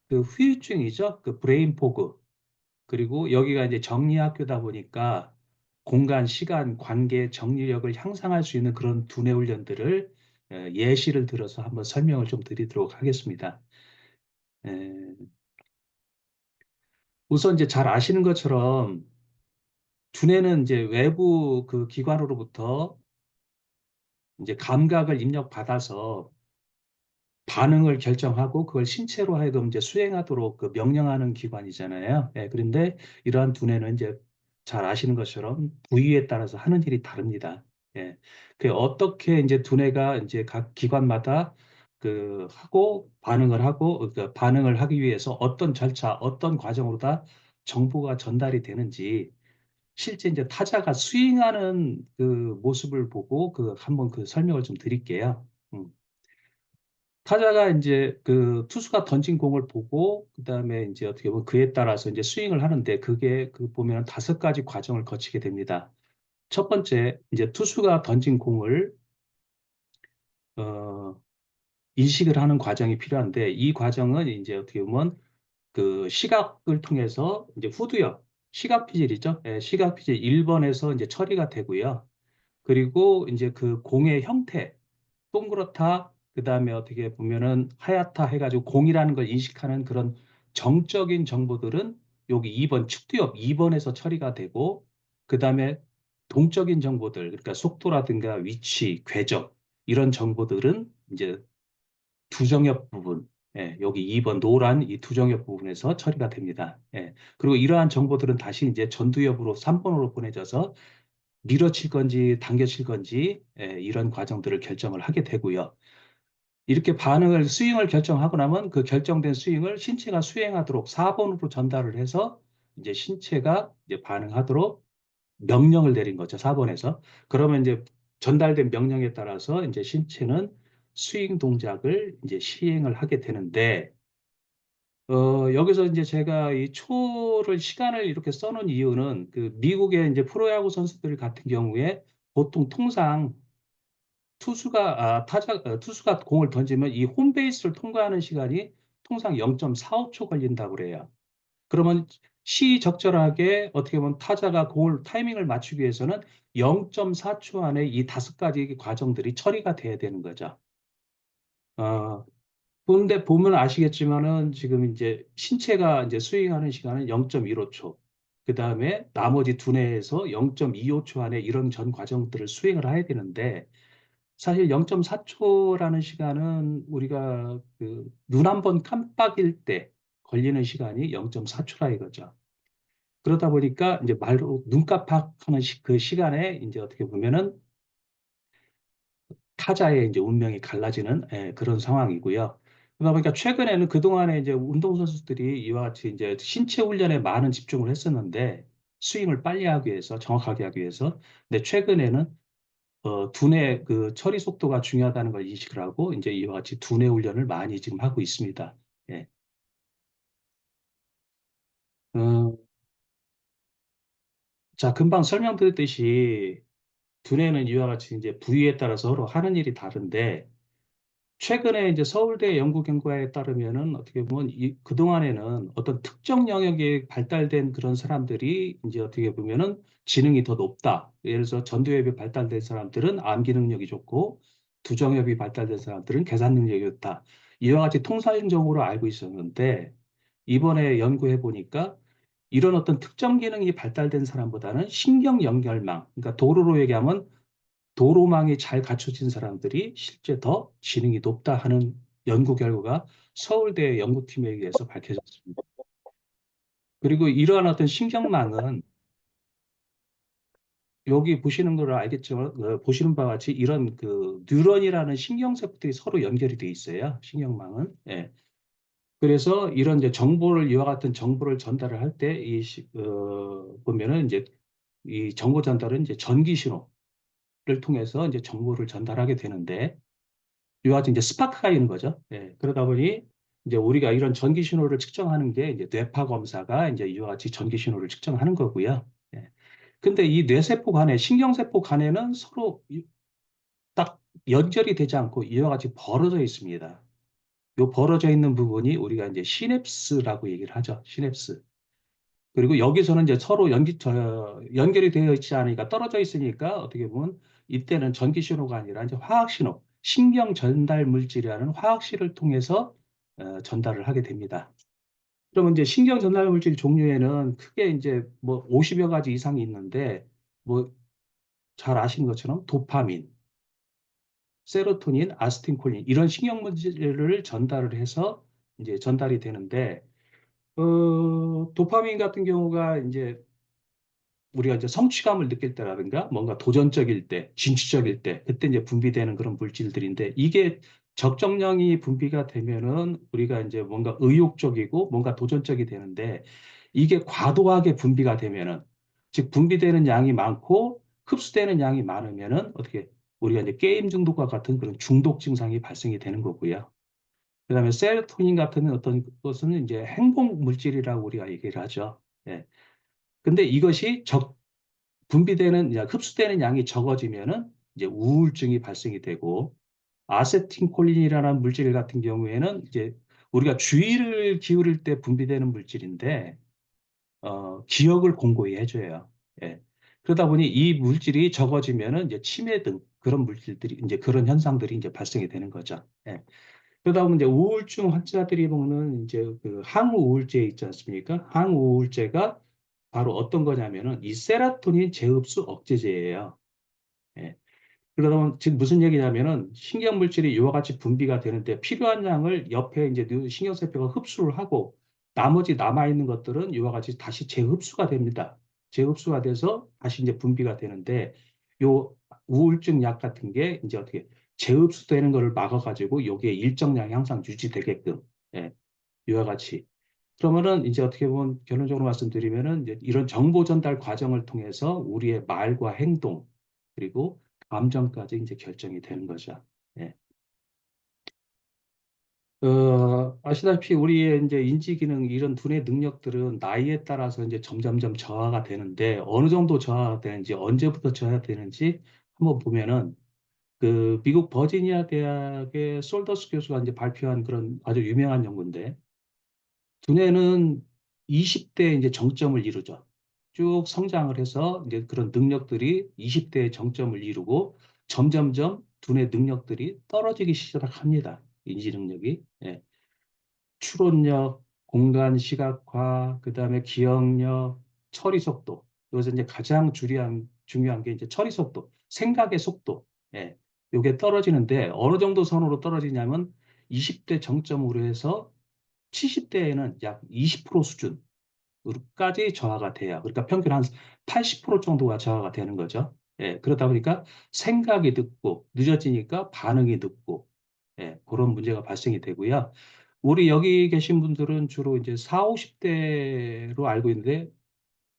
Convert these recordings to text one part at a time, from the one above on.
그 후유증이죠. 그 브레인 포그. 그리고 여기가 이제 정리학교다 보니까 공간, 시간, 관계, 정리력을 향상할 수 있는 그런 두뇌 훈련들을 예시를 들어서 한번 설명을 좀 드리도록 하겠습니다. 에, 우선 이제 잘 아시는 것처럼 두뇌는 이제 외부 그 기관으로부터 이제 감각을 입력받아서 반응을 결정하고 그걸 신체로 하여금 이제 수행하도록 그 명령하는 기관이잖아요. 예, 그런데 이러한 두뇌는 이제 잘 아시는 것처럼 부위에 따라서 하는 일이 다릅니다. 예, 그 어떻게 이제 두뇌가 이제 각 기관마다 그 하고 반응을 하고 그 반응을 하기 위해서 어떤 절차, 어떤 과정으로 다 정보가 전달이 되는지 실제 이제 타자가 스윙하는 그 모습을 보고 그 한번 그 설명을 좀 드릴게요. 타자가 이제 그 투수가 던진 공을 보고 그다음에 이제 어떻게 보면 그에 따라서 이제 스윙을 하는데 그게 그 보면 5가지 과정을 거치게 됩니다. 첫 번째 이제 투수가 던진 공을 어, 인식을 하는 과정이 필요한데 이 과정은 이제 어떻게 보면 그 시각을 통해서 이제 후두엽 시각 피질이죠. 예, 시각 피질 1번에서 이제 처리가 되고요. 그리고 이제 그 공의 형태 동그랗다. 그다음에 어떻게 보면은 하얗다 해가지고 공이라는 걸 인식하는 그런 정적인 정보들은 여기 2번 측두엽 2번에서 처리가 되고 그다음에 동적인 정보들 그러니까 속도라든가 위치, 궤적 이런 정보들은 이제 두정엽 부분 여기 2번 노란 이 두정엽 부분에서 처리가 됩니다. 그리고 이러한 정보들은 다시 이제 전두엽으로 3번으로 보내져서 밀어칠 건지 당겨칠 건지 이런 과정들을 결정을 하게 되고요. 이렇게 반응을 스윙을 결정하고 나면 그 결정된 스윙을 신체가 수행하도록 4번으로 전달을 해서 이제 신체가 이제 반응하도록 명령을 내린 거죠. 4번에서. 그러면 이제 전달된 명령에 따라서 이제 신체는 스윙 동작을 이제 시행을 하게 되는데 여기서 이제 제가 이 초를 시간을 이렇게 써놓은 이유는 그 미국의 이제 프로야구 선수들 같은 경우에 보통 통상 투수가 공을 던지면 이 홈베이스를 통과하는 시간이 통상 0.45초 걸린다고 그래요. 그러면 시적절하게 어떻게 보면 타자가 공을 타이밍을 맞추기 위해서는 0.4초 안에 이 5가지 과정들이 처리가 돼야 되는 거죠. 어, 근데 보면 아시겠지만은 지금 이제 신체가 이제 스윙하는 시간은 0.15초. 그 다음에 나머지 두뇌에서 0.25초 안에 이런 전 과정들을 수행을 해야 되는데 사실 0.4초라는 시간은 우리가 그 눈 한 번 깜빡일 때 걸리는 시간이 0.4초라 이거죠. 그러다 보니까 이제 말로 눈 깜빡하는 그 시간에 이제 어떻게 보면은 타자의 이제 운명이 갈라지는 그런 상황이고요. 그러다 보니까 최근에는 그동안에 이제 운동선수들이 이와 같이 이제 신체 훈련에 많은 집중을 했었는데 스윙을 빨리 하기 위해서 정확하게 하기 위해서 근데 최근에는 두뇌 그 처리 속도가 중요하다는 걸 인식을 하고 이제 이와 같이 두뇌 훈련을 많이 지금 하고 있습니다. 예. 어, 자, 금방 설명드렸듯이 두뇌는 이와 같이 이제 부위에 따라서 서로 하는 일이 다른데 최근에 이제 서울대 연구 결과에 따르면은 어떻게 보면 그동안에는 어떤 특정 영역에 발달된 그런 사람들이 이제 어떻게 보면은 지능이 더 높다. 예를 들어서 전두엽이 발달된 사람들은 암기 능력이 좋고 두정엽이 발달된 사람들은 계산 능력이 좋다. 이와 같이 통상적으로 알고 있었는데 이번에 연구해 보니까 이런 어떤 특정 기능이 발달된 사람보다는 신경 연결망, 그러니까 도로로 얘기하면 도로망이 잘 갖춰진 사람들이 실제 더 지능이 높다 하는 연구 결과가 서울대 연구팀에 의해서 밝혀졌습니다. 그리고 이러한 어떤 신경망은 여기 보시는 걸 알겠지만 보시는 바와 같이 이런 그 뉴런이라는 신경세포들이 서로 연결이 돼 있어요. 신경망은. 예. 그래서 이런 이제 정보를 이와 같은 정보를 전달을 할 때 이 보면은 이제 이 정보 전달은 이제 전기 신호를 통해서 이제 정보를 전달하게 되는데 이와 같이 이제 스파크가 있는 거죠. 예, 그러다 보니 이제 우리가 이런 전기 신호를 측정하는 게 이제 뇌파 검사가 이제 이와 같이 전기 신호를 측정하는 거고요. 예. 근데 이 뇌세포 간에 신경세포 간에는 서로 딱 연결이 되지 않고 이와 같이 벌어져 있습니다. 요 벌어져 있는 부분이 우리가 이제 시냅스라고 얘기를 하죠. 시냅스. 그리고 여기서는 이제 서로 연결이 되어 있지 않으니까 떨어져 있으니까 어떻게 보면 이때는 전기 신호가 아니라 이제 화학 신호, 신경 전달 물질이라는 화학실을 통해서 전달을 하게 됩니다. 그러면 이제 신경 전달 물질 종류에는 크게 이제 뭐 50여 가지 이상이 있는데 뭐 잘 아시는 것처럼 도파민, 세로토닌, 아스틴콜린 이런 신경 물질을 전달을 해서 이제 전달이 되는데 도파민 같은 경우가 이제 우리가 이제 성취감을 느낄 때라든가 뭔가 도전적일 때, 진취적일 때, 그때 이제 분비되는 그런 물질들인데 이게 적정량이 분비가 되면은 우리가 이제 뭔가 의욕적이고 뭔가 도전적이 되는데 이게 과도하게 분비가 되면은 즉 분비되는 양이 많고 흡수되는 양이 많으면은 어떻게 우리가 이제 게임 중독과 같은 그런 중독 증상이 발생이 되는 거고요. 그다음에 세로토닌 같은 어떤 것은 이제 행복 물질이라고 우리가 얘기를 하죠. 예. 근데 이것이 분비되는 흡수되는 양이 적어지면은 이제 우울증이 발생이 되고 아세틸콜린이라는 물질 같은 경우에는 이제 우리가 주의를 기울일 때 분비되는 물질인데 기억을 공고히 해줘요. 예. 그러다 보니 이 물질이 적어지면은 이제 치매 등 그런 물질들이 이제 그런 현상들이 이제 발생이 되는 거죠. 예. 그러다 보면 이제 우울증 환자들이 먹는 이제 그 항우 우울제 있지 않습니까? 항우 우울제가 바로 어떤 거냐면은 이 세라토닌 재흡수 억제제예요. 예. 그러다 보면 지금 무슨 얘기냐면은 신경 물질이 이와 같이 분비가 되는데 필요한 양을 옆에 이제 신경세포가 흡수를 하고 나머지 남아 있는 것들은 이와 같이 다시 재흡수가 됩니다. 재흡수가 돼서 다시 이제 분비가 되는데 요 우울증 약 같은 게 이제 어떻게 재흡수되는 것을 막아가지고 여기에 일정량이 항상 유지되게끔 예, 이와 같이 그러면은 이제 어떻게 보면 결론적으로 말씀드리면은 이제 이런 정보 전달 과정을 통해서 우리의 말과 행동 그리고 감정까지 이제 결정이 되는 거죠. 예. 아시다시피 우리의 이제 인지 기능 이런 두뇌 능력들은 나이에 따라서 이제 점점점 저하가 되는데 어느 정도 저하가 되는지 언제부터 저하가 되는지 한번 보면은 그 미국 버지니아 대학의 솔더스 교수가 이제 발표한 그런 아주 유명한 연구인데 두뇌는 20대에 이제 정점을 이루죠. 쭉 성장을 해서 이제 그런 능력들이 20대에 정점을 이루고 점점점 두뇌 능력들이 떨어지기 시작합니다. 인지 능력이. 예. 추론력, 공간 시각화, 그다음에 기억력, 처리 속도. 여기서 이제 가장 중요한 게 이제 처리 속도, 생각의 속도. 예. 요게 떨어지는데 어느 정도 선으로 떨어지냐면 20대 정점으로 해서 70대에는 약 20% 수준으로까지 저하가 돼요. 그러니까 평균 한 80% 정도가 저하가 되는 거죠. 예, 그러다 보니까 생각이 늦고 늦어지니까 반응이 늦고 예, 그런 문제가 발생이 되고요. 우리 여기 계신 분들은 주로 이제 4, 50대로 알고 있는데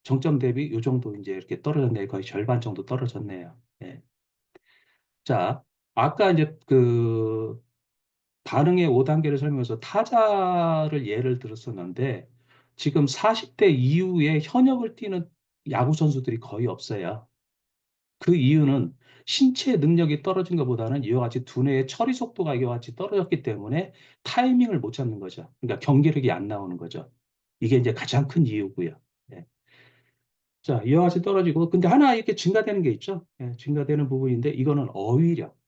정점 대비 요 정도 이제 이렇게 떨어졌네요. 거의 절반 정도 떨어졌네요. 예. 자, 아까 이제 그 반응의 5단계를 설명해서 타자를 예를 들었었는데 지금 40대 이후에 현역을 뛰는 야구 선수들이 거의 없어요. 그 이유는 신체 능력이 떨어진 것보다는 이와 같이 두뇌의 처리 속도가 이와 같이 떨어졌기 때문에 타이밍을 못 잡는 거죠. 그러니까 경기력이 안 나오는 거죠. 이게 이제 가장 큰 이유고요. 예. 자, 이와 같이 떨어지고 근데 하나 이렇게 증가되는 게 있죠. 예, 증가되는 부분인데 이거는 어휘력.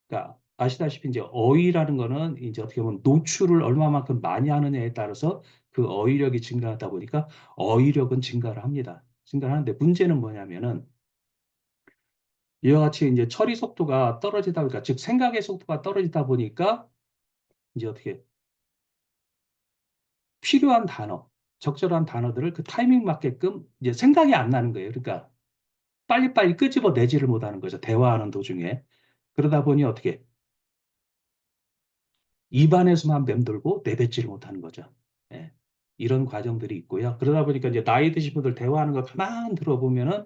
그러니까 아시다시피 이제 어휘라는 거는 이제 어떻게 보면 노출을 얼마만큼 많이 하느냐에 따라서 그 어휘력이 증가하다 보니까 어휘력은 증가를 합니다. 증가를 하는데 문제는 뭐냐면은 이와 같이 이제 처리 속도가 떨어지다 보니까 즉 생각의 속도가 떨어지다 보니까 이제 어떻게 필요한 단어, 적절한 단어들을 그 타이밍 맞게끔 이제 생각이 안 나는 거예요. 그러니까 빨리빨리 끄집어 내지를 못하는 거죠. 대화하는 도중에. 그러다 보니 어떻게 입안에서만 맴돌고 내뱉지를 못하는 거죠. 예. 이런 과정들이 있고요. 그러다 보니까 이제 나이 드신 분들 대화하는 거 가만 들어보면은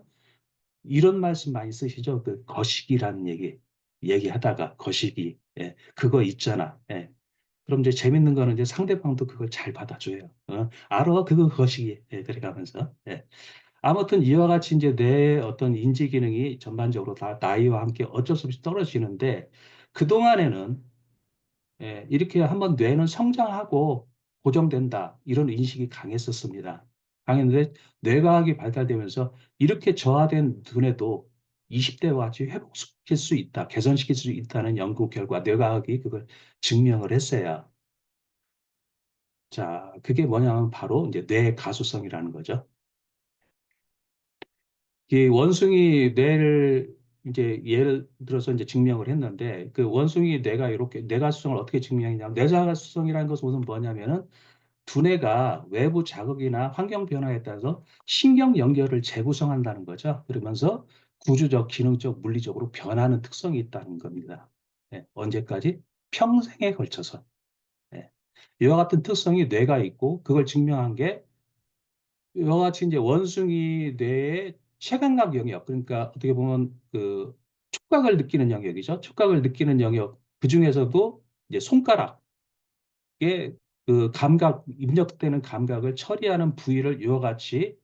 이런 말씀 많이 쓰시죠. 그 거시기라는 얘기하다가 거시기. 예. 그거 있잖아. 예. 그럼 이제 재밌는 거는 이제 상대방도 그걸 잘 받아줘요. 알아, 그거 거시기. 예, 그래 가면서. 예. 아무튼 이와 같이 이제 내 어떤 인지 기능이 전반적으로 다 나이와 함께 어쩔 수 없이 떨어지는데 그동안에는 예, 이렇게 한번 뇌는 성장하고 고정된다. 이런 인식이 강했었습니다. 강했는데 뇌과학이 발달되면서 이렇게 저하된 두뇌도 20대와 같이 회복시킬 수 있다, 개선시킬 수 있다는 연구 결과 뇌과학이 그걸 증명을 했어요. 자, 그게 뭐냐면 바로 이제 뇌 가소성이라는 거죠. 이 원숭이 뇌를 이제 예를 들어서 이제 증명을 했는데 그 원숭이 뇌가 이렇게 뇌가수성을 어떻게 증명했냐면 뇌가수성이라는 것은 우선 뭐냐면은 두뇌가 외부 자극이나 환경 변화에 따라서 신경 연결을 재구성한다는 거죠. 그러면서 구조적, 기능적, 물리적으로 변하는 특성이 있다는 겁니다. 예, 언제까지? 평생에 걸쳐서. 예. 이와 같은 특성이 뇌가 있고 그걸 증명한 게 이와 같이 이제 원숭이 뇌의 체감각 영역, 그러니까 어떻게 보면 그 촉각을 느끼는 영역이죠. 촉각을 느끼는 영역, 그 중에서도 이제 손가락에 그 감각, 입력되는 감각을 처리하는 부위를 이와 같이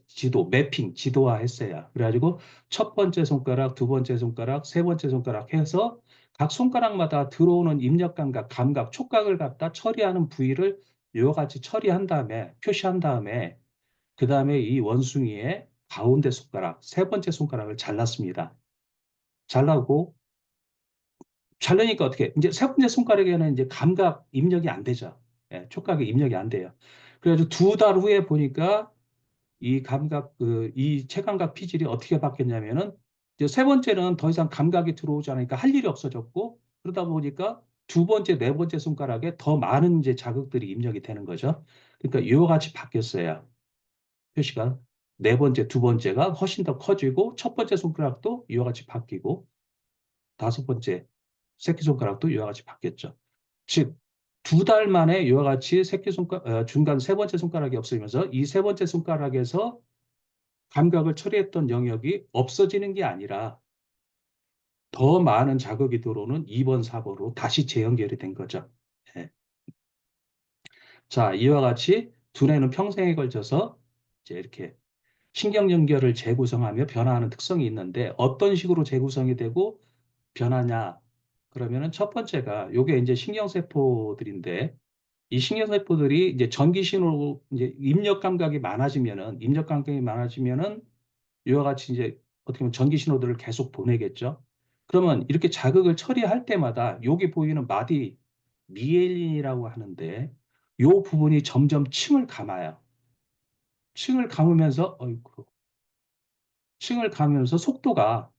지도, 매핑, 지도화했어요. 그래가지고 첫 번째 손가락, 두 번째 손가락, 세 번째 손가락 해서 각 손가락마다 들어오는 입력 감각, 감각, 촉각을 갖다 처리하는 부위를 이와 같이 처리한 다음에, 표시한 다음에 그 다음에 이 원숭이의 가운데 손가락, 세 번째 손가락을 잘랐습니다. 잘라고, 자르니까 어떻게, 이제 세 번째 손가락에는 이제 감각 입력이 안 되죠. 예, 촉각이 입력이 안 돼요. 그래가지고 2달 후에 보니까 이 감각, 이 체감각 피질이 어떻게 바뀌었냐면은 이제 세 번째는 더 이상 감각이 들어오지 않으니까 할 일이 없어졌고 그러다 보니까 두 번째, 네 번째 손가락에 더 많은 이제 자극들이 입력이 되는 거죠. 그러니까 이와 같이 바뀌었어요. 표시가 네 번째, 두 번째가 훨씬 더 커지고 첫 번째 손가락도 이와 같이 바뀌고 다섯 번째 새끼손가락도 이와 같이 바뀌었죠. 즉, 2달 만에 이와 같이 중간 세 번째 손가락이 없어지면서 이 세 번째 손가락에서 감각을 처리했던 영역이 없어지는 게 아니라 더 많은 자극이 들어오는 2번, 4번으로 다시 재연결이 된 거죠. 예. 자, 이와 같이 두뇌는 평생에 걸쳐서 이제 이렇게 신경 연결을 재구성하며 변화하는 특성이 있는데 어떤 식으로 재구성이 되고 변하냐? 그러면은 첫 번째가 요게 이제 신경세포들인데 이 신경세포들이 이제 전기 신호로 이제 입력 감각이 많아지면은 이와 같이 이제 어떻게 보면 전기 신호들을 계속 보내겠죠. 그러면 이렇게 자극을 처리할 때마다 여기 보이는 마디 미엘린이라고 하는데 요 부분이 점점 층을 감아요. 층을 감으면서 어이구, 층을 감으면서 속도가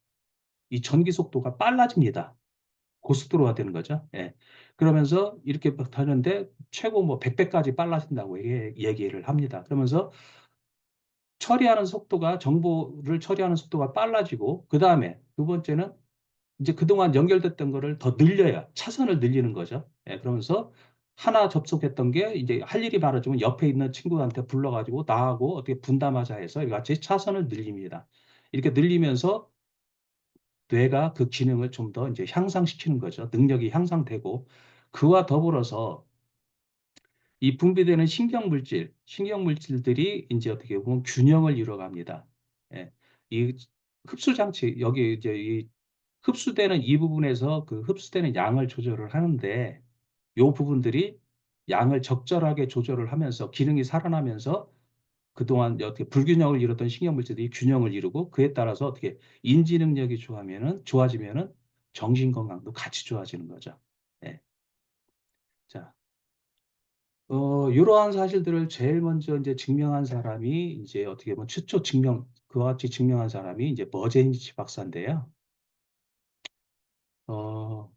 이 전기 속도가 빨라집니다. 고속도로가 되는 거죠. 예. 그러면서 이렇게 막 타는데 최고 뭐 100배까지 빨라진다고 얘기를 합니다. 그러면서 처리하는 속도가 정보를 처리하는 속도가 빨라지고 그 다음에 두 번째는 이제 그동안 연결됐던 거를 더 늘려야 차선을 늘리는 거죠. 예, 그러면서 하나 접속했던 게 이제 할 일이 많아지면 옆에 있는 친구한테 불러가지고 나하고 어떻게 분담하자 해서 이같이 차선을 늘립니다. 이렇게 늘리면서 뇌가 그 기능을 좀 더 이제 향상시키는 거죠. 능력이 향상되고 그와 더불어서 이 분비되는 신경물질들이 이제 어떻게 보면 균형을 이루어갑니다. 예. 이 흡수 장치, 여기 이제 이 흡수되는 이 부분에서 그 흡수되는 양을 조절을 하는데 이 부분들이 양을 적절하게 조절을 하면서 기능이 살아나면서 그동안 어떻게 불균형을 이뤘던 신경물질들이 균형을 이루고 그에 따라서 어떻게 인지 능력이 좋아지면은 정신 건강도 같이 좋아지는 거죠. 예. 자, 이러한 사실들을 제일 먼저 이제 증명한 사람이 이제 어떻게 보면 최초 그와 같이 증명한 사람이 이제 머제인지 박사인데요. 어,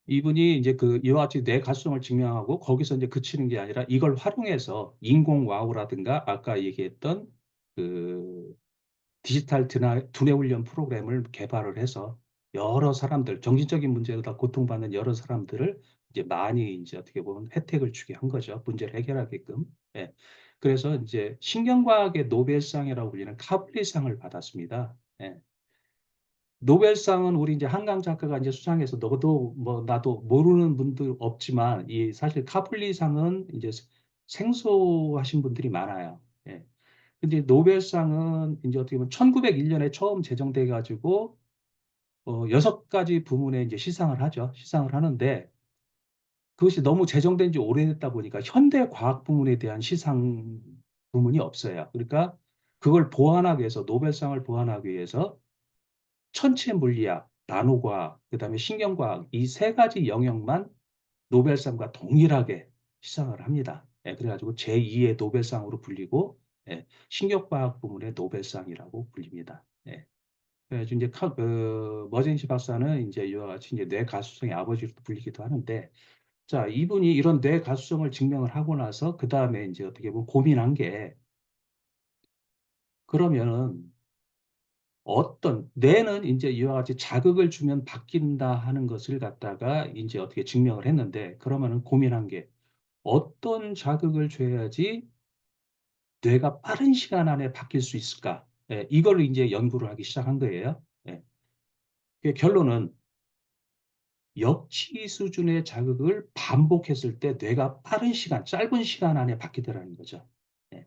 이분이 이제 그 이와 같이 뇌 가수성을 증명하고 거기서 이제 그치는 게 아니라 이걸 활용해서 인공와우라든가 아까 얘기했던 그 디지털 두뇌 훈련 프로그램을 개발을 해서 여러 사람들, 정신적인 문제로 다 고통받는 여러 사람들을 이제 많이 이제 어떻게 보면 혜택을 주게 한 거죠. 문제를 해결하게끔. 예. 그래서 이제 신경과학의 노벨상이라고 불리는 카블리상을 받았습니다. 예. 노벨상은 우리 이제 한강 작가가 이제 수상해서 너도 뭐 나도 모르는 분들 없지만 이 사실 카블리상은 이제 생소하신 분들이 많아요. 예. 근데 노벨상은 이제 어떻게 보면 1901년에 처음 제정돼 가지고 여섯 가지 부문에 이제 시상을 하죠. 시상을 하는데 그것이 너무 제정된 지 오래됐다 보니까 현대 과학 부문에 대한 시상 부문이 없어요. 그러니까 그걸 보완하기 위해서 노벨상을 보완하기 위해서 천체 물리학, 나노과학, 그다음에 신경과학 이 세 가지 영역만 노벨상과 동일하게 시상을 합니다. 예, 그래가지고 제2의 노벨상으로 불리고 예, 신경과학 부문의 노벨상이라고 불립니다. 예. 그래가지고 이제 머젠시 박사는 이제 이와 같이 이제 뇌 가수성의 아버지로 불리기도 하는데 자, 이분이 이런 뇌 가수성을 증명을 하고 나서 그 다음에 이제 어떻게 보면 고민한 게 그러면은 어떤 뇌는 이제 이와 같이 자극을 주면 바뀐다 하는 것을 갖다가 이제 어떻게 증명을 했는데 그러면은 고민한 게 어떤 자극을 줘야지 뇌가 빠른 시간 안에 바뀔 수 있을까? 예, 이걸 이제 연구를 하기 시작한 거예요. 예. 그 결론은 역치 수준의 자극을 반복했을 때 뇌가 빠른 시간, 짧은 시간 안에 바뀌더라는 거죠. 예.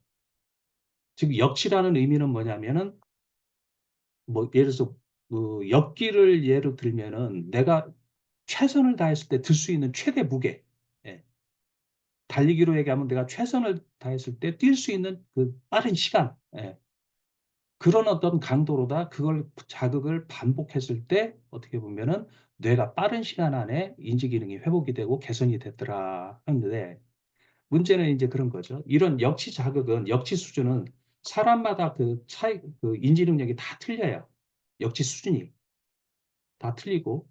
즉 역치라는 의미는 뭐냐면은 뭐 예를 들어서 그 역기를 예로 들면은 내가 최선을 다했을 때 들 수 있는 최대 무게. 예. 달리기로 얘기하면 내가 최선을 다했을 때 뛸 수 있는 그 빠른 시간. 예. 그런 어떤 강도로다 그걸 자극을 반복했을 때 어떻게 보면은 뇌가 빠른 시간 안에 인지 기능이 회복이 되고 개선이 됐더라 하는데 문제는 이제 그런 거죠. 이런 역치 자극은 역치 수준은 사람마다 그 차이 그 인지 능력이 다 틀려요. 역치 수준이 다 틀리고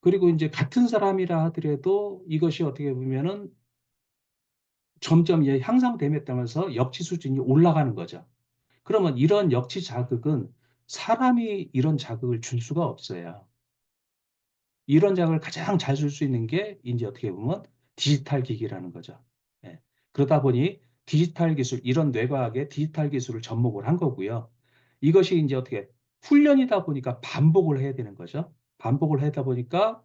그리고 이제 같은 사람이라 하더라도 이것이 어떻게 보면은 점점 이제 향상됨에 따라서 역치 수준이 올라가는 거죠. 그러면 이런 역치 자극은 사람이 이런 자극을 줄 수가 없어요. 이런 자극을 가장 잘 줄 수 있는 게 이제 어떻게 보면 디지털 기기라는 거죠. 예. 그러다 보니 디지털 기술, 이런 뇌과학의 디지털 기술을 접목을 한 거고요. 이것이 이제 어떻게 훈련이다 보니까 반복을 해야 되는 거죠. 반복을 하다 보니까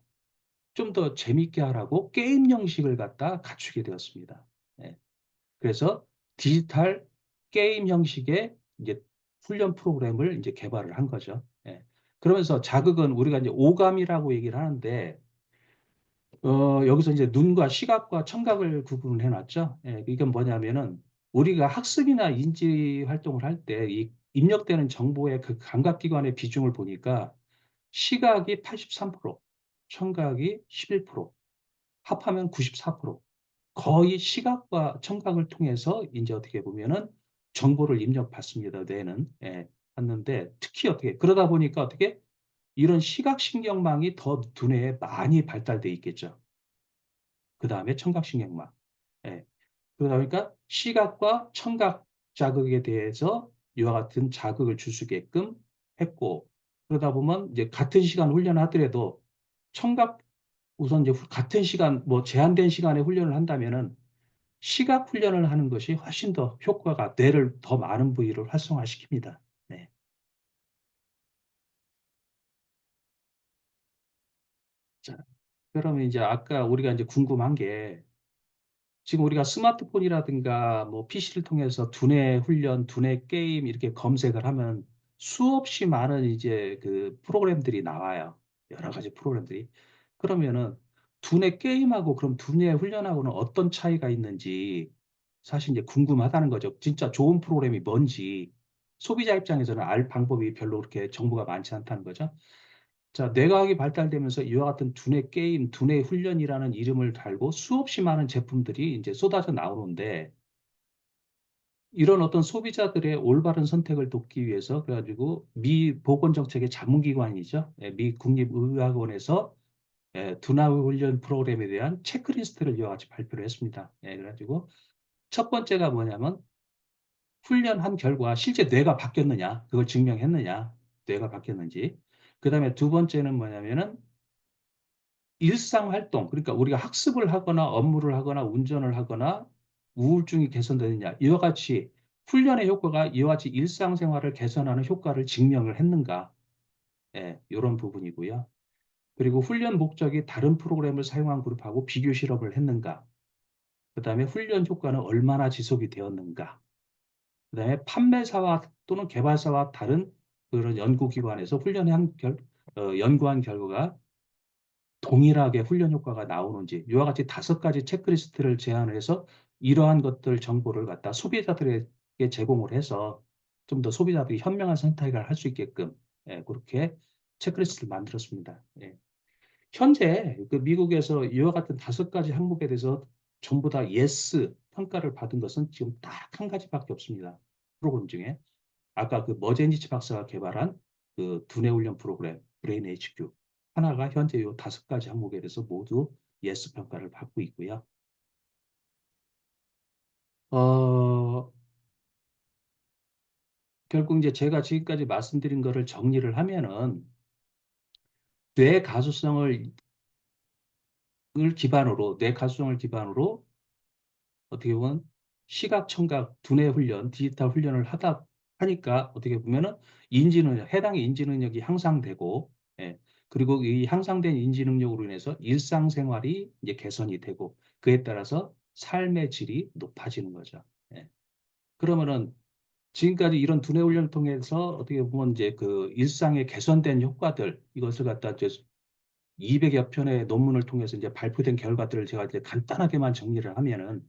좀 더 재밌게 하라고 게임 형식을 갖다 갖추게 되었습니다. 예. 그래서 디지털 게임 형식의 이제 훈련 프로그램을 이제 개발을 한 거죠. 예. 그러면서 자극은 우리가 이제 오감이라고 얘기를 하는데, 여기서 이제 눈과 시각과 청각을 구분해 놨죠. 예, 이건 뭐냐면은 우리가 학습이나 인지 활동을 할 때 이 입력되는 정보의 그 감각기관의 비중을 보니까 시각이 83%, 청각이 11%, 합하면 94%. 거의 시각과 청각을 통해서 이제 어떻게 보면은 정보를 입력받습니다. 뇌는. 예, 받는데 특히 어떻게 그러다 보니까 어떻게 이런 시각신경망이 더 두뇌에 많이 발달돼 있겠죠. 그 다음에 청각신경망. 예. 그러다 보니까 시각과 청각 자극에 대해서 이와 같은 자극을 줄 수 있게끔 했고, 그러다 보면 이제 같은 시간 훈련하더라도 청각 우선 이제 같은 시간 뭐 제한된 시간에 훈련을 한다면은 시각 훈련을 하는 것이 훨씬 더 효과가 뇌를 더 많은 부위를 활성화시킵니다. 네. 자, 그러면 이제 아까 우리가 이제 궁금한 게 지금 우리가 스마트폰이라든가 뭐 PC를 통해서 두뇌 훈련, 두뇌 게임 이렇게 검색을 하면 수없이 많은 이제 그 프로그램들이 나와요. 여러 가지 프로그램들이. 그러면은 두뇌 게임하고 그럼 두뇌 훈련하고는 어떤 차이가 있는지 사실 이제 궁금하다는 거죠. 진짜 좋은 프로그램이 뭔지 소비자 입장에서는 알 방법이 별로 그렇게 정보가 많지 않다는 거죠. 자, 뇌과학이 발달되면서 이와 같은 두뇌 게임, 두뇌 훈련이라는 이름을 달고 수없이 많은 제품들이 이제 쏟아져 나오는데 이런 어떤 소비자들의 올바른 선택을 돕기 위해서 그래가지고 미 보건정책의 자문기관이죠. 예, 미 국립의학원에서 두뇌 훈련 프로그램에 대한 체크리스트를 이와 같이 발표를 했습니다. 예, 그래가지고 첫 번째가 뭐냐면 훈련한 결과 실제 뇌가 바뀌었느냐, 그걸 증명했느냐, 뇌가 바뀌었는지. 그 다음에 두 번째는 뭐냐면은 일상 활동, 그러니까 우리가 학습을 하거나 업무를 하거나 운전을 하거나 우울증이 개선되느냐, 이와 같이 훈련의 효과가 이와 같이 일상생활을 개선하는 효과를 증명을 했는가, 예, 이런 부분이고요. 그리고 훈련 목적이 다른 프로그램을 사용한 그룹하고 비교 실험을 했는가, 그 다음에 훈련 효과는 얼마나 지속이 되었는가, 그다음에 판매사와 또는 개발사와 다른 그런 연구기관에서 훈련한 연구한 결과가 동일하게 훈련 효과가 나오는지 이와 같이 5가지 체크리스트를 제안을 해서 이러한 것들 정보를 갖다 소비자들에게 제공을 해서 좀 더 소비자들이 현명한 선택을 할 수 있게끔 예, 그렇게 체크리스트를 만들었습니다. 예. 현재 그 미국에서 이와 같은 5가지 항목에 대해서 전부 다 예스 평가를 받은 것은 지금 딱 한 가지밖에 없습니다. 프로그램 중에. 아까 그 머제니치 박사가 개발한 그 두뇌 훈련 프로그램 브레인 HQ 하나가 현재 이 5가지 항목에 대해서 모두 예스 평가를 받고 있고요. 어, 결국 이제 제가 지금까지 말씀드린 거를 정리를 하면은 뇌 가수성을 기반으로 어떻게 보면 시각, 청각, 두뇌 훈련, 디지털 훈련을 하다 하니까 어떻게 보면은 해당 인지 능력이 향상되고, 예. 그리고 이 향상된 인지 능력으로 인해서 일상생활이 이제 개선이 되고, 그에 따라서 삶의 질이 높아지는 거죠. 예. 그러면은 지금까지 이런 두뇌 훈련을 통해서 어떻게 보면 이제 그 일상의 개선된 효과들, 이것을 갖다 이제 200여 편의 논문을 통해서 이제 발표된 결과들을 제가 이제 간단하게만 정리를 하면은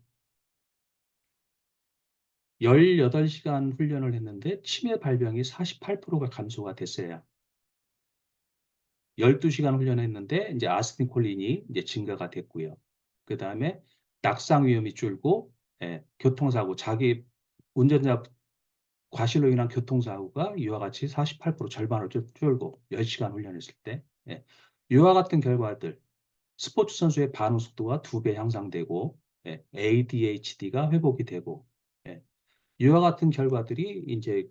18시간 훈련을 했는데 치매 발병이 48%가 감소가 됐어요. 12시간 훈련했는데 이제 아스티콜린이 이제 증가가 됐고요. 그 다음에 낙상 위험이 줄고, 예, 교통사고, 자기 운전자 과실로 인한 교통사고가 이와 같이 48% 절반을 줄고 10시간 훈련했을 때, 예, 이와 같은 결과들, 스포츠 선수의 반응 속도가 2배 향상되고, 예, ADHD가 회복이 되고, 예, 이와 같은 결과들이 이제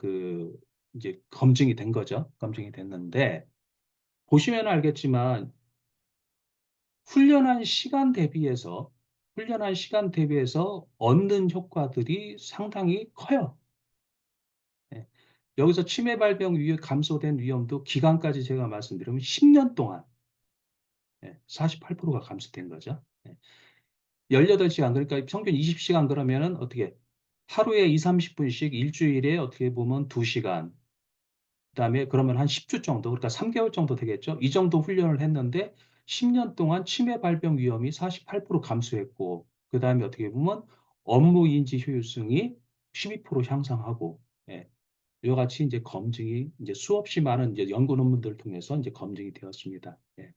검증이 된 거죠. 검증이 됐는데 보시면 알겠지만 훈련한 시간 대비해서 훈련한 시간 대비해서 얻는 효과들이 상당히 커요. 예. 여기서 치매 발병 감소된 위험도 기간까지 제가 말씀드리면 10년 동안 48%가 감소된 거죠. 18시간 그러니까 평균 20시간 그러면은 어떻게 하루에 2, 30분씩 일주일에 어떻게 보면 2시간 그다음에 그러면 한 10주 정도, 그러니까 3개월 정도 되겠죠. 이 정도 훈련을 했는데 10년 동안 치매 발병 위험이 48% 감소했고, 그다음에 어떻게 보면 업무 인지 효율성이 12% 향상하고, 예. 이와 같이 이제 검증이 이제 수없이 많은 이제 연구 논문들을 통해서 이제 검증이 되었습니다. 예.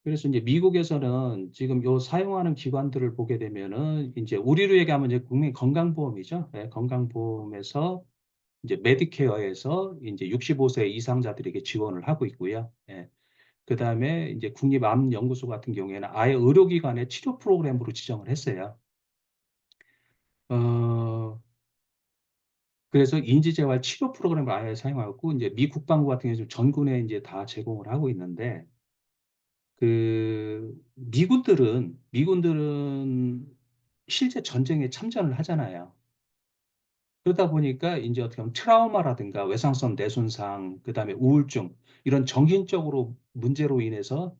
그래서 이제 미국에서는 지금 요 사용하는 기관들을 보게 되면은 이제 우리로 얘기하면 이제 국민 건강보험이죠. 예, 건강보험에서 이제 메디케어에서 이제 65세 이상자들에게 지원을 하고 있고요. 예. 그다음에 이제 국립암연구소 같은 경우에는 아예 의료기관의 치료 프로그램으로 지정을 했어요. 어, 그래서 인지재활 치료 프로그램을 아예 사용하고 이제 미 국방부 같은 경우에 지금 전군에 이제 다 제공을 하고 있는데 그 미군들은 실제 전쟁에 참전을 하잖아요. 그러다 보니까 이제 어떻게 보면 트라우마라든가 외상성 뇌손상, 그다음에 우울증 이런 정신적으로 문제로 인해서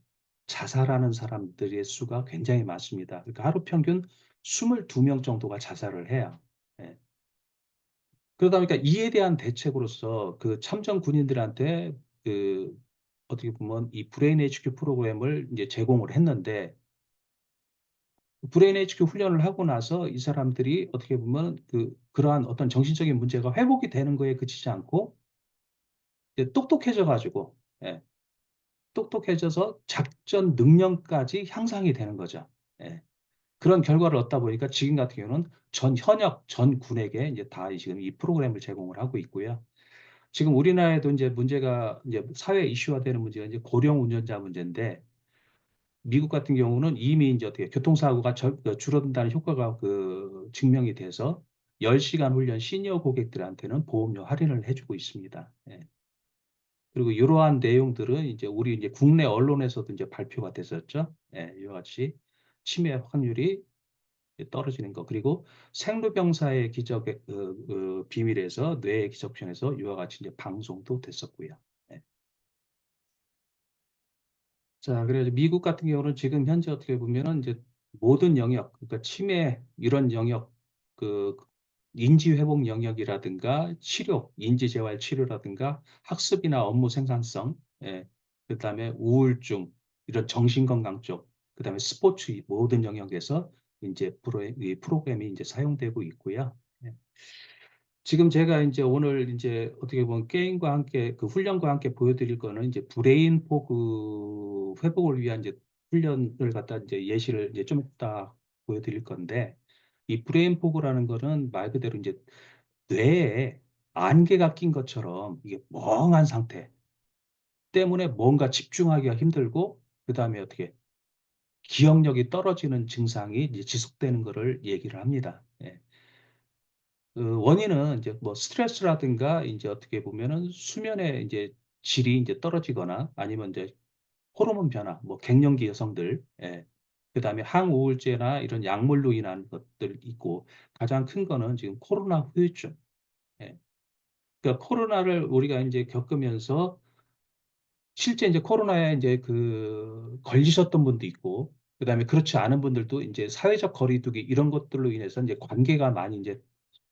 자살하는 사람들의 수가 굉장히 많습니다. 그러니까 하루 평균 22명 정도가 자살을 해요. 예. 그러다 보니까 이에 대한 대책으로서 그 참전 군인들한테 그 어떻게 보면 이 브레인 HQ 프로그램을 이제 제공을 했는데 브레인 HQ 훈련을 하고 나서 이 사람들이 어떻게 보면 그러한 어떤 정신적인 문제가 회복이 되는 거에 그치지 않고 이제 똑똑해져 가지고 예, 똑똑해져서 작전 능력까지 향상이 되는 거죠. 예. 그런 결과를 얻다 보니까 지금 같은 경우는 현역 전 군에게 이제 다 지금 이 프로그램을 제공을 하고 있고요. 지금 우리나라에도 이제 문제가 이제 사회 이슈화되는 문제가 이제 고령 운전자 문제인데 미국 같은 경우는 이미 이제 어떻게 교통사고가 줄어든다는 효과가 증명이 돼서 10시간 훈련 시니어 고객들한테는 보험료 할인을 해주고 있습니다. 예. 그리고 이러한 내용들은 이제 우리 이제 국내 언론에서도 이제 발표가 됐었죠. 예, 이와 같이 치매 확률이 떨어지는 것. 그리고 생로병사의 기적의 비밀에서 뇌의 기적편에서 이와 같이 이제 방송도 됐었고요. 예. 자, 그래서 미국 같은 경우는 지금 현재 어떻게 보면은 이제 모든 영역, 그러니까 치매 이런 영역, 인지회복 영역이라든가 치료, 인지재활 치료라든가 학습이나 업무 생산성, 예, 그다음에 우울증, 이런 정신건강 쪽, 그다음에 스포츠 이 모든 영역에서 이제 이 프로그램이 이제 사용되고 있고요. 예. 지금 제가 이제 오늘 이제 어떻게 보면 게임과 함께 그 훈련과 함께 보여드릴 거는 이제 브레인 포그 회복을 위한 이제 훈련을 갖다 이제 예시를 이제 좀 이따 보여드릴 건데, 이 브레인 포그라는 거는 말 그대로 이제 뇌에 안개가 낀 것처럼 이게 멍한 상태 때문에 뭔가 집중하기가 힘들고, 그 다음에 어떻게 기억력이 떨어지는 증상이 이제 지속되는 것을 얘기를 합니다. 예. 그 원인은 이제 뭐 스트레스라든가 이제 어떻게 보면은 수면의 이제 질이 이제 떨어지거나 아니면 이제 호르몬 변화, 뭐 갱년기 여성들, 예. 그다음에 항우울제나 이런 약물로 인한 것들 있고, 가장 큰 거는 지금 코로나 후유증. 예. 그러니까 코로나를 우리가 이제 겪으면서 실제 이제 코로나에 이제 그 걸리셨던 분도 있고, 그다음에 그렇지 않은 분들도 이제 사회적 거리두기 이런 것들로 인해서 이제 관계가 많이 이제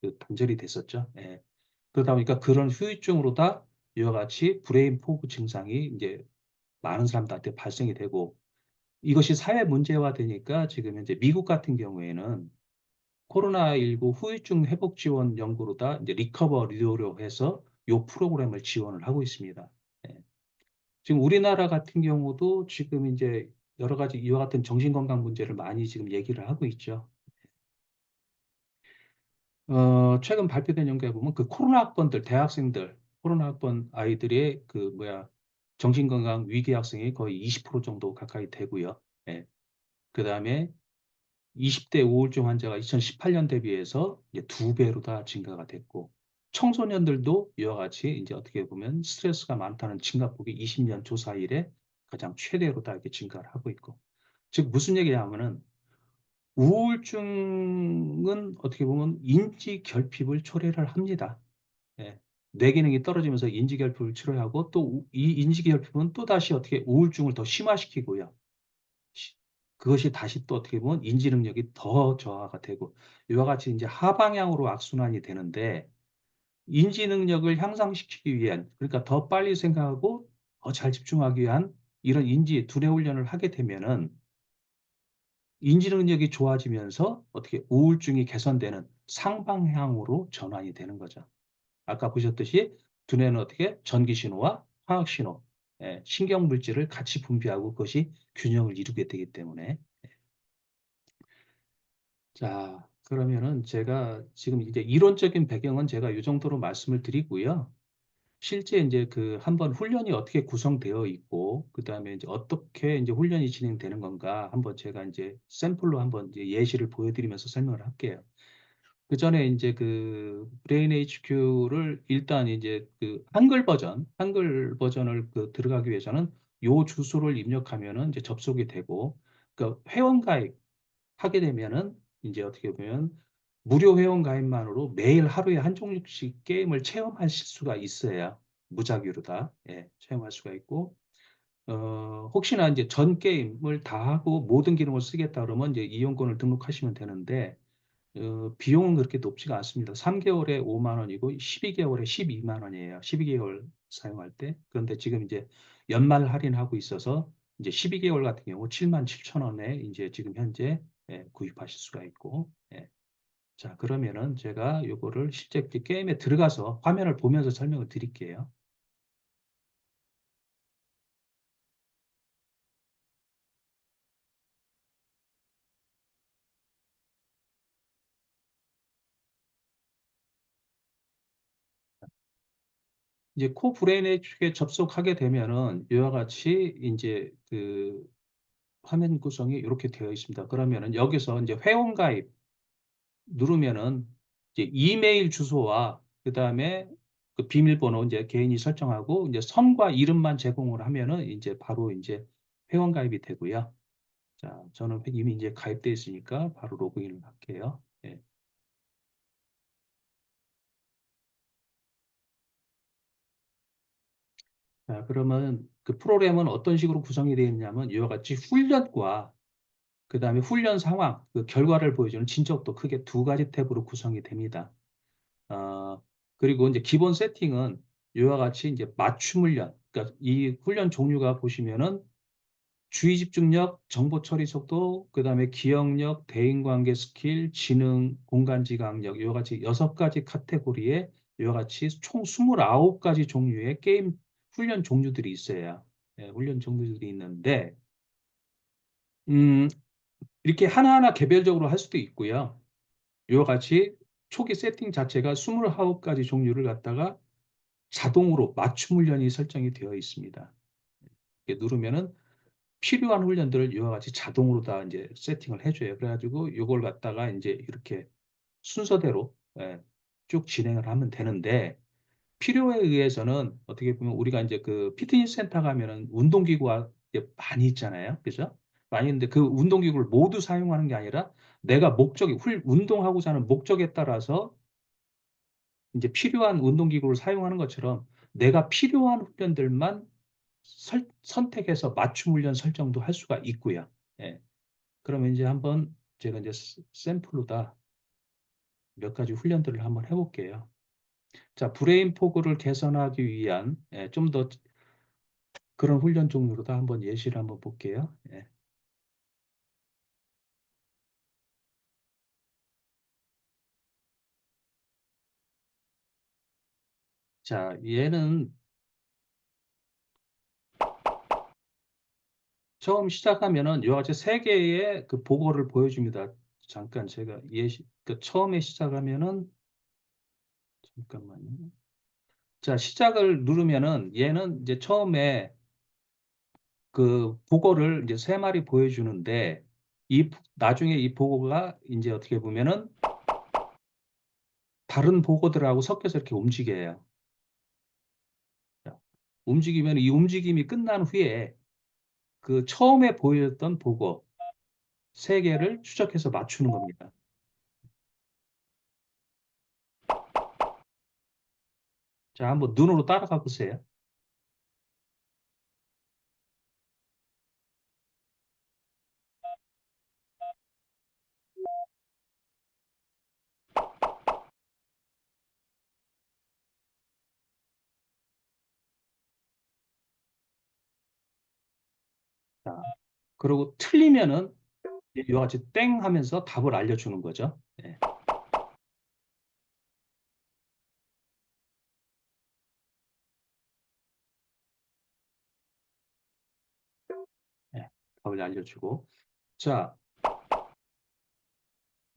그 단절이 됐었죠. 예. 그러다 보니까 그런 후유증으로 다 이와 같이 브레인 포그 증상이 이제 많은 사람들한테 발생이 되고, 이것이 사회 문제화 되니까 지금 이제 미국 같은 경우에는 코로나19 후유증 회복 지원 연구로 다 이제 리커버리로 해서 요 프로그램을 지원을 하고 있습니다. 예. 지금 우리나라 같은 경우도 지금 이제 여러 가지 이와 같은 정신건강 문제를 많이 지금 얘기를 하고 있죠. 최근 발표된 연구에 보면 그 코로나 학번들, 대학생들, 코로나 학번 아이들의 그 뭐야, 정신건강 위기 학생이 거의 20% 정도 가까이 되고요. 예. 그 다음에 20대 우울증 환자가 2018년 대비해서 이제 2배로 다 증가가 됐고, 청소년들도 이와 같이 이제 어떻게 보면 스트레스가 많다는 증가폭이 20년 조사 이래 가장 최대로 다 이렇게 증가를 하고 있고, 즉 무슨 얘기냐면은 우울증은 어떻게 보면 인지 결핍을 초래를 합니다. 예. 뇌 기능이 떨어지면서 인지 결핍을 초래하고, 또 이 인지 결핍은 또 다시 어떻게 우울증을 더 심화시키고요. 시- 그것이 다시 또 어떻게 보면 인지 능력이 더 저하가 되고, 이와 같이 이제 하방향으로 악순환이 되는데, 인지 능력을 향상시키기 위한, 그러니까 더 빨리 생각하고 더 잘 집중하기 위한 이런 인지 두뇌 훈련을 하게 되면은 인지 능력이 좋아지면서 어떻게 우울증이 개선되는 상방향으로 전환이 되는 거죠. 아까 보셨듯이 두뇌는 어떻게 전기 신호와 화학 신호, 예, 신경 물질을 같이 분비하고 그것이 균형을 이루게 되기 때문에. 자, 그러면은 제가 지금 이제 이론적인 배경은 제가 이 정도로 말씀을 드리고요. 실제 이제 그 한번 훈련이 어떻게 구성되어 있고, 그 다음에 이제 어떻게 이제 훈련이 진행되는 건가 한번 제가 이제 샘플로 한번 이제 예시를 보여드리면서 설명을 할게요. 그 전에 이제 그 브레인 HQ를 일단 이제 그 한글 버전을 그 들어가기 위해서는 요 주소를 입력하면은 이제 접속이 되고, 그 회원 가입 하게 되면은 이제 어떻게 보면 무료 회원 가입만으로 매일 하루에 한 종류씩 게임을 체험하실 수가 있어요. 무작위로 다, 예, 체험할 수가 있고, 혹시나 이제 전 게임을 다 하고 모든 기능을 쓰겠다 그러면 이제 이용권을 등록하시면 되는데, 비용은 그렇게 높지가 않습니다. 3개월에 5만 원이고 12개월에 12만 원이에요. 12개월 사용할 때. 그런데 지금 이제 연말 할인하고 있어서 이제 12개월 같은 경우 7만 7천 원에 이제 지금 현재, 예, 구입하실 수가 있고. 예. 자, 그러면은 제가 요거를 실제 게임에 들어가서 화면을 보면서 설명을 드릴게요. 이제 코브레인에 접속하게 되면은 이와 같이 이제 그 화면 구성이 이렇게 되어 있습니다. 그러면은 여기서 이제 회원 가입 누르면은 이제 이메일 주소와 그다음에 그 비밀번호 이제 개인이 설정하고 이제 성과 이름만 제공을 하면은 이제 바로 이제 회원 가입이 되고요. 자, 저는 이미 이제 가입돼 있으니까 바로 로그인을 할게요. 예. 자, 그러면 그 프로그램은 어떤 식으로 구성이 되어 있냐면 이와 같이 훈련과 그다음에 훈련 상황, 그 결과를 보여주는 진척도 크게 두 가지 탭으로 구성이 됩니다. 어, 그리고 이제 기본 세팅은 이와 같이 이제 맞춤 훈련. 그러니까 이 훈련 종류가 보시면은 주의 집중력, 정보 처리 속도, 그다음에 기억력, 대인관계 스킬, 지능, 공간 지각력 이와 같이 6가지 카테고리에 이와 같이 총 29가지 종류의 게임 훈련 종류들이 있어요. 예, 훈련 종류들이 있는데 음, 이렇게 하나하나 개별적으로 할 수도 있고요. 이와 같이 초기 세팅 자체가 29가지 종류를 갖다가 자동으로 맞춤 훈련이 설정이 되어 있습니다. 이렇게 누르면은 필요한 훈련들을 이와 같이 자동으로 다 이제 세팅을 해줘요. 그래가지고 이걸 갖다가 이제 이렇게 순서대로 쭉 진행을 하면 되는데 필요에 의해서는 어떻게 보면 우리가 이제 그 피트니스 센터 가면은 운동기구가 이제 많이 있잖아요. 그죠? 많이 있는데 그 운동기구를 모두 사용하는 게 아니라 내가 운동하고자 하는 목적에 따라서 이제 필요한 운동기구를 사용하는 것처럼 내가 필요한 훈련들만 선택해서 맞춤 훈련 설정도 할 수가 있고요. 예. 그러면 이제 한번 제가 이제 샘플로다 몇 가지 훈련들을 한번 해볼게요. 자, 브레인 포그를 개선하기 위한 좀 더 그런 훈련 종류로도 한번 예시를 한번 볼게요. 예. 자, 얘는 처음 시작하면은 이와 같이 세 개의 그 보고를 보여줍니다. 잠깐 제가 그 처음에 시작하면은 잠깐만요. 자, 시작을 누르면은 얘는 이제 처음에 그 보고를 이제 3마리 보여주는데 나중에 이 보고가 이제 어떻게 보면은 다른 보고들하고 섞여서 이렇게 움직여요. 자, 움직이면 이 움직임이 끝난 후에 그 처음에 보였던 보고 3개를 추적해서 맞추는 겁니다. 자, 한번 눈으로 따라가 보세요. 자, 그리고 틀리면은 이와 같이 땡 하면서 답을 알려주는 거죠. 예, 예, 답을 알려주고. 자,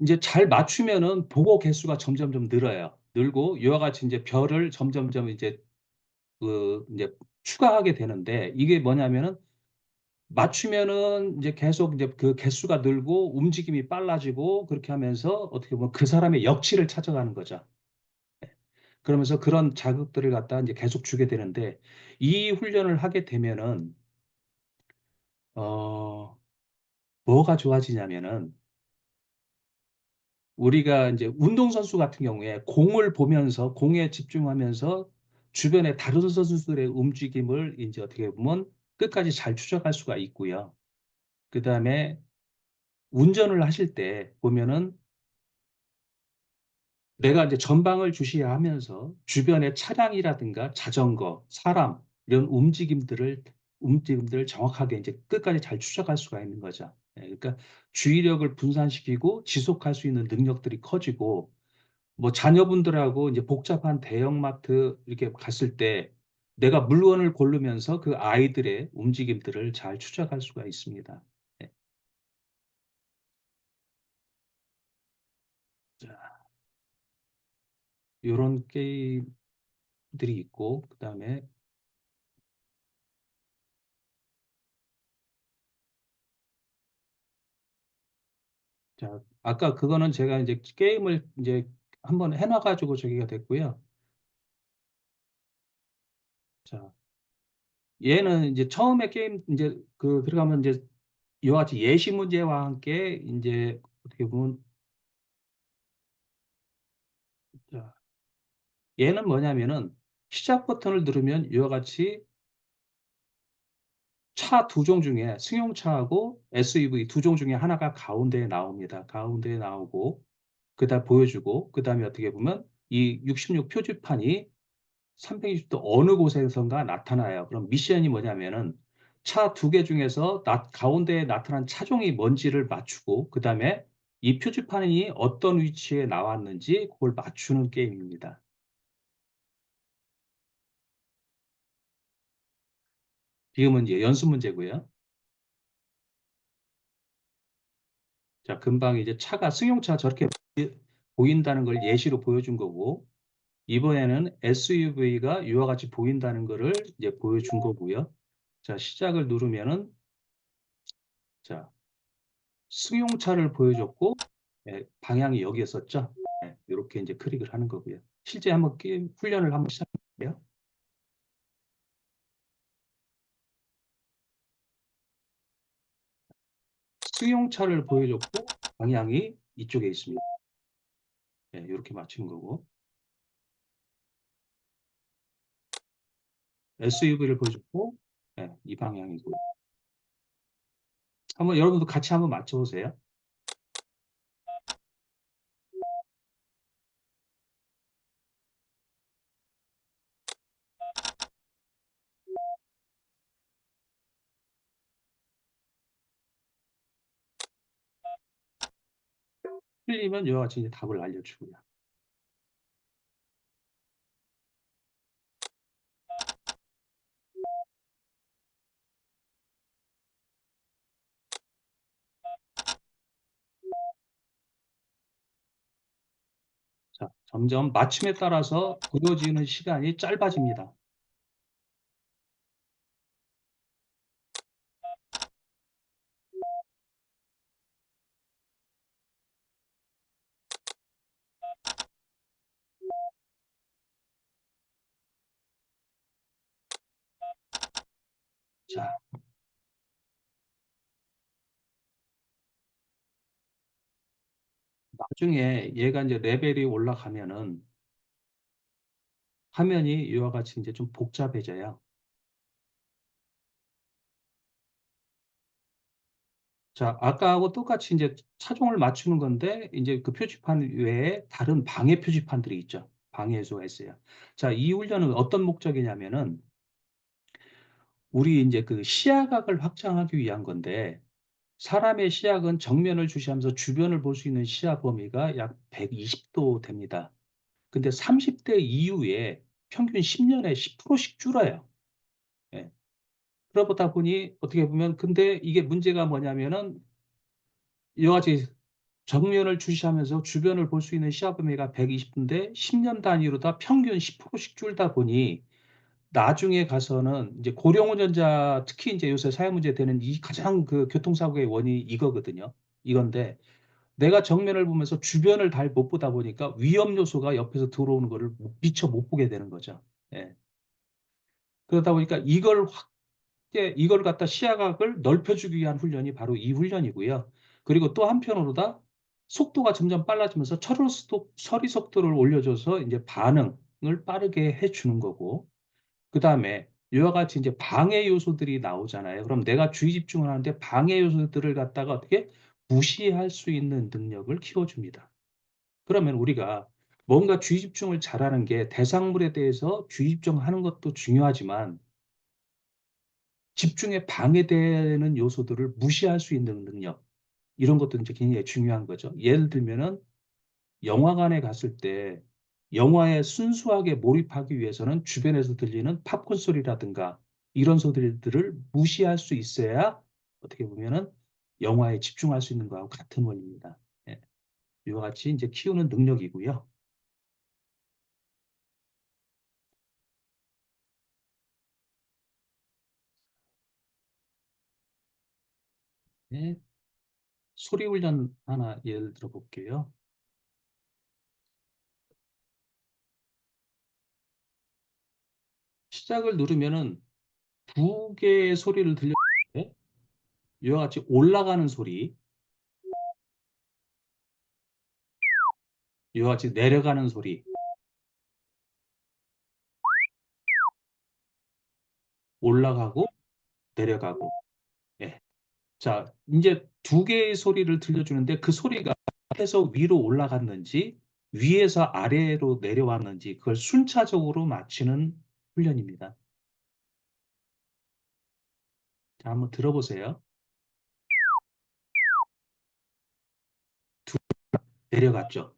이제 잘 맞추면은 보고 개수가 점점점 늘어요. 늘고 이와 같이 이제 별을 점점점 이제 추가하게 되는데 이게 뭐냐면은 맞추면은 이제 계속 이제 그 개수가 늘고 움직임이 빨라지고 그렇게 하면서 어떻게 보면 그 사람의 역치를 찾아가는 거죠. 그러면서 그런 자극들을 갖다 이제 계속 주게 되는데 이 훈련을 하게 되면은 어 뭐가 좋아지냐면은 우리가 이제 운동선수 같은 경우에 공을 보면서 공에 집중하면서 주변의 다른 선수들의 움직임을 이제 어떻게 보면 끝까지 잘 추적할 수가 있고요. 그 다음에 운전을 하실 때 보면은 내가 이제 전방을 주시하면서 주변의 차량이라든가 자전거, 사람 이런 움직임들을 정확하게 이제 끝까지 잘 추적할 수가 있는 거죠. 그러니까 주의력을 분산시키고 지속할 수 있는 능력들이 커지고 뭐 자녀분들하고 이제 복잡한 대형마트 이렇게 갔을 때 내가 물건을 고르면서 그 아이들의 움직임들을 잘 추적할 수가 있습니다. 네. 자, 이런 게임들이 있고 그다음에 자, 아까 그거는 제가 이제 게임을 이제 한번 해놔가지고 저기가 됐고요. 자, 얘는 이제 처음에 게임 이제 그 들어가면 이제 이와 같이 예시 문제와 함께 이제 어떻게 보면 자, 얘는 뭐냐면은 시작 버튼을 누르면 이와 같이 차 두 종 중에 승용차하고 SUV 두 종 중에 하나가 가운데에 나옵니다. 가운데에 나오고 그다음 보여주고 그다음에 어떻게 보면 이 66 표지판이 360도 어느 곳에선가 나타나요. 그럼 미션이 뭐냐면은 차 두 개 중에서 가운데에 나타난 차종이 뭔지를 맞추고 그다음에 이 표지판이 어떤 위치에 나왔는지 그걸 맞추는 게임입니다. 지금은 이제 연습 문제고요. 자, 금방 이제 차가 승용차 저렇게 보인다는 걸 예시로 보여준 거고 이번에는 SUV가 이와 같이 보인다는 거를 이제 보여준 거고요. 자, 시작을 누르면은 자, 승용차를 보여줬고 방향이 여기였었죠. 이렇게 이제 클릭을 하는 거고요. 실제 한번 게임 훈련을 한번 시작해볼게요. 승용차를 보여줬고 방향이 이쪽에 있습니다. 이렇게 맞춘 거고 SUV를 보여줬고 이 방향이고 한번 여러분도 같이 한번 맞춰보세요. 틀리면 이와 같이 이제 답을 알려주고요. 자, 점점 맞춤에 따라서 그려지는 시간이 짧아집니다. 자, 나중에 얘가 이제 레벨이 올라가면은 화면이 이와 같이 이제 좀 복잡해져요. 자, 아까하고 똑같이 이제 차종을 맞추는 건데 이제 그 표지판 외에 다른 방해 표지판들이 있죠. 방해 요소가 있어요. 자, 이 훈련은 어떤 목적이냐면은 우리 이제 그 시야각을 확장하기 위한 건데 사람의 시야각은 정면을 주시하면서 주변을 볼 수 있는 시야 범위가 약 120도 됩니다. 근데 30대 이후에 평균 10년에 10%씩 줄어요. 예. 그러다 보니 어떻게 보면 근데 이게 문제가 뭐냐면은 이와 같이 정면을 주시하면서 주변을 볼 수 있는 시야 범위가 120도인데 10년 단위로 다 평균 10%씩 줄다 보니 나중에 가서는 이제 고령운전자 특히 이제 요새 사회 문제 되는 이 가장 그 교통사고의 원인이 이거거든요. 이건데 내가 정면을 보면서 주변을 잘 못 보다 보니까 위험 요소가 옆에서 들어오는 거를 미처 못 보게 되는 거죠. 예. 그러다 보니까 이걸 갖다 시야각을 넓혀주기 위한 훈련이 바로 이 훈련이고요. 그리고 또 한편으로다 속도가 점점 빨라지면서 처리 속도를 올려줘서 이제 반응을 빠르게 해주는 거고, 그 다음에 이와 같이 이제 방해 요소들이 나오잖아요. 그럼 내가 주의 집중을 하는데 방해 요소들을 갖다가 어떻게 무시할 수 있는 능력을 키워줍니다. 그러면 우리가 뭔가 주의 집중을 잘하는 게 대상물에 대해서 주의 집중하는 것도 중요하지만 집중에 방해되는 요소들을 무시할 수 있는 능력, 이런 것도 이제 굉장히 중요한 거죠. 예를 들면은 영화관에 갔을 때 영화에 순수하게 몰입하기 위해서는 주변에서 들리는 팝콘 소리라든가 이런 소리들을 무시할 수 있어야 어떻게 보면은 영화에 집중할 수 있는 거하고 같은 원리입니다. 예. 이와 같이 이제 키우는 능력이고요. 예. 소리 훈련 하나 예를 들어 볼게요. 시작을 누르면은 두 개의 소리를 들려주는데 이와 같이 올라가는 소리, 이와 같이 내려가는 소리, 올라가고 내려가고. 예. 자, 이제 두 개의 소리를 들려주는데 그 소리가 해서 위로 올라갔는지 위에서 아래로 내려왔는지 그걸 순차적으로 맞추는 훈련입니다. 자, 한번 들어보세요. 내려갔죠.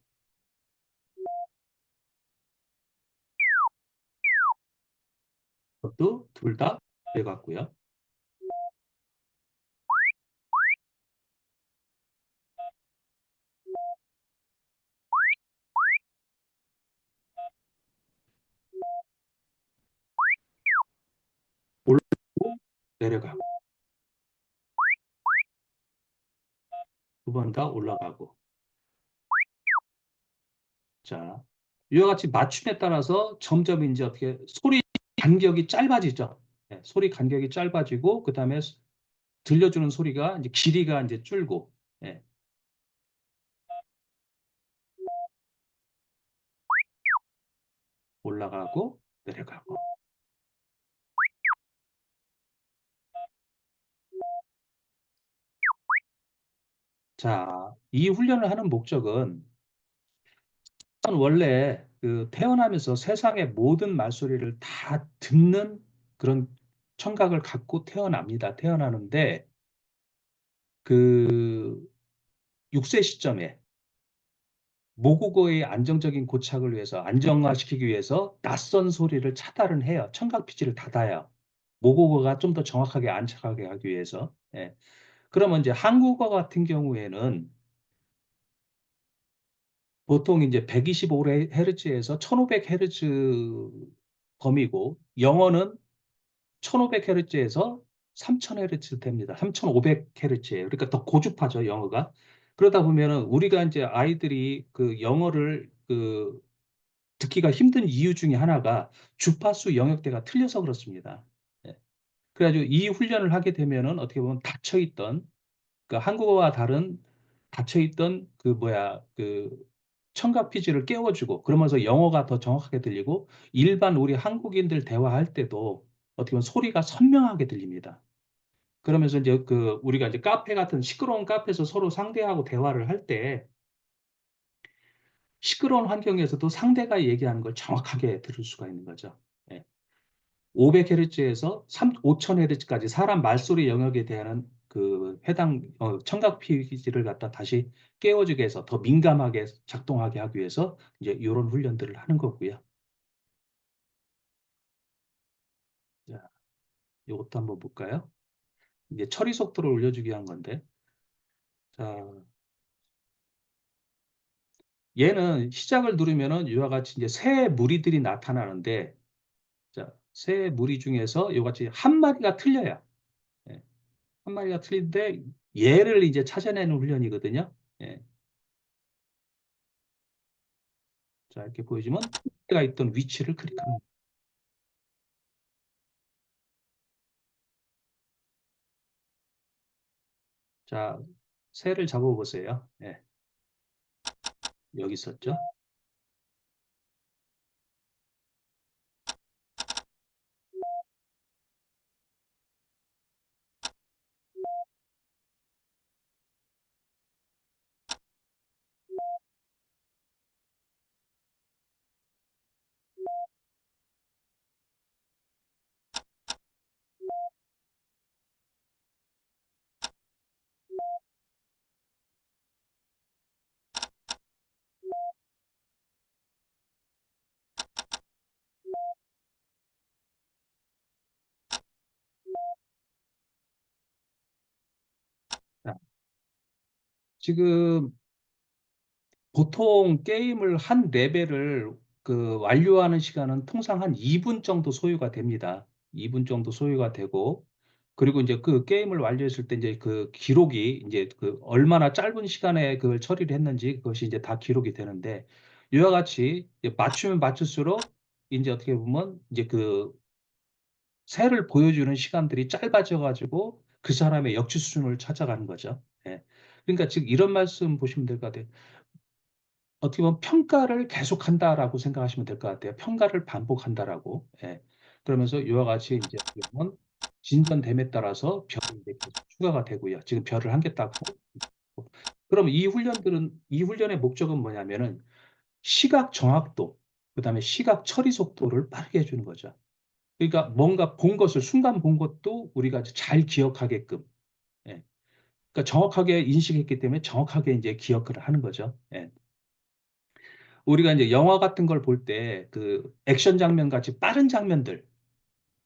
그것도 둘 다 내려갔고요. 올라가고 내려가고 두 번 다 올라가고. 자, 이와 같이 맞춤에 따라서 점점 이제 어떻게 소리 간격이 짧아지죠. 네, 소리 간격이 짧아지고 그다음에 들려주는 소리가 이제 길이가 이제 줄고. 예, 올라가고 내려가고. 자, 이 훈련을 하는 목적은 원래 그 태어나면서 세상의 모든 말소리를 다 듣는 그런 청각을 갖고 태어납니다. 태어나는데 그 6세 시점에 모국어의 안정적인 고착을 위해서 안정화시키기 위해서 낯선 소리를 차단을 해요. 청각 피지를 닫아요. 모국어가 좀 더 정확하게 안착하게 하기 위해서. 예. 그러면 이제 한국어 같은 경우에는 보통 이제 125Hz에서 1500Hz 범위고 영어는 1500Hz에서 3000Hz 됩니다. 3500Hz예요. 그러니까 더 고주파죠, 영어가. 그러다 보면은 우리가 이제 아이들이 그 영어를 그 듣기가 힘든 이유 중에 하나가 주파수 영역대가 틀려서 그렇습니다. 예. 그래가지고 이 훈련을 하게 되면은 어떻게 보면 닫혀있던 그 한국어와 다른 닫혀있던 그 뭐야 그 청각 피지를 깨워주고 그러면서 영어가 더 정확하게 들리고 일반 우리 한국인들 대화할 때도 어떻게 보면 소리가 선명하게 들립니다. 그러면서 이제 그 우리가 이제 카페 같은 시끄러운 카페에서 서로 상대하고 대화를 할 때 시끄러운 환경에서도 상대가 얘기하는 걸 정확하게 들을 수가 있는 거죠. 예. 500Hz에서 5000Hz까지 사람 말소리 영역에 대한 그 해당 청각 피지를 갖다 다시 깨워주게 해서 더 민감하게 작동하게 하기 위해서 이제 이런 훈련들을 하는 거고요. 자, 이것도 한번 볼까요? 이제 처리 속도를 올려주기 위한 건데, 자, 얘는 시작을 누르면은 이와 같이 이제 새 무리들이 나타나는데, 자, 새 무리 중에서 이와 같이 한 마리가 틀려요. 예, 한 마리가 틀린데 얘를 이제 찾아내는 훈련이거든요. 예. 자, 이렇게 보여주면 가 있던 위치를 클릭합니다. 자, 새를 잡아보세요. 예, 여기 있었죠. 자, 지금 보통 게임을 한 레벨을 그 완료하는 시간은 통상 한 2분 정도 소요가 됩니다. 2분 정도 소요가 되고, 그리고 이제 그 게임을 완료했을 때 이제 그 기록이 이제 그 얼마나 짧은 시간에 그걸 처리를 했는지 그것이 이제 다 기록이 되는데, 이와 같이 이제 맞추면 맞출수록 이제 어떻게 보면 이제 그 새를 보여주는 시간들이 짧아져 가지고 그 사람의 역치 수준을 찾아가는 거죠. 예. 그러니까 즉 이런 말씀 보시면 될 것 같아요. 어떻게 보면 평가를 계속한다라고 생각하시면 될 것 같아요. 평가를 반복한다라고. 예. 그러면서 이와 같이 이제 보면 진전됨에 따라서 별이 이제 계속 추가가 되고요. 지금 별을 한 개 땄고. 그럼 이 훈련의 목적은 뭐냐면은 시각 정확도, 그다음에 시각 처리 속도를 빠르게 해주는 거죠. 그러니까 뭔가 본 것을 순간 본 것도 우리가 잘 기억하게끔. 예. 그러니까 정확하게 인식했기 때문에 정확하게 이제 기억을 하는 거죠. 예. 우리가 이제 영화 같은 걸 볼 때 그 액션 장면 같이 빠른 장면들,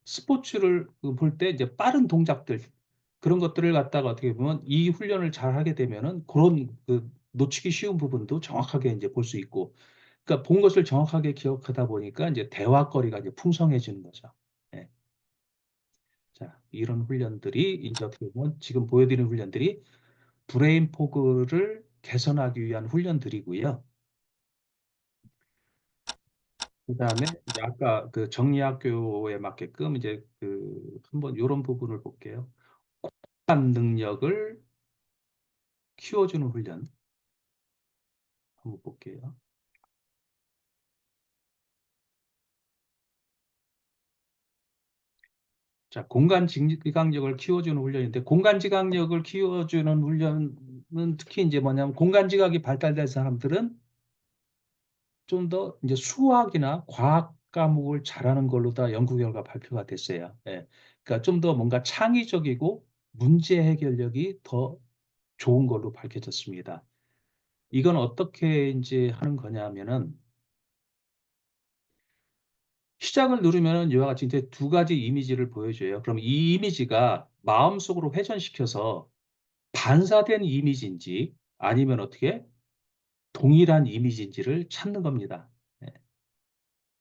스포츠를 볼 때 이제 빠른 동작들 그런 것들을 갖다가 어떻게 보면 이 훈련을 잘 하게 되면은 그런 그 놓치기 쉬운 부분도 정확하게 이제 볼 수 있고, 그러니까 본 것을 정확하게 기억하다 보니까 이제 대화거리가 이제 풍성해지는 거죠. 예. 자, 이런 훈련들이 이제 어떻게 보면 지금 보여드리는 훈련들이 브레인 포그를 개선하기 위한 훈련들이고요. 그다음에 이제 아까 그 정리학교에 맞게끔 이제 그 한번 이런 부분을 볼게요. 공감 능력을 키워주는 훈련 한번 볼게요. 자, 공간 지각력을 키워주는 훈련인데 공간 지각력을 키워주는 훈련은 특히 이제 뭐냐면 공간 지각이 발달된 사람들은 좀 더 이제 수학이나 과학 과목을 잘하는 걸로 다 연구 결과 발표가 됐어요. 예. 그러니까 좀 더 뭔가 창의적이고 문제 해결력이 더 좋은 걸로 밝혀졌습니다. 이건 어떻게 이제 하는 거냐면은 시작을 누르면은 이와 같이 이제 두 가지 이미지를 보여줘요. 그럼 이 이미지가 마음속으로 회전시켜서 반사된 이미지인지 아니면 어떻게 동일한 이미지인지를 찾는 겁니다. 예.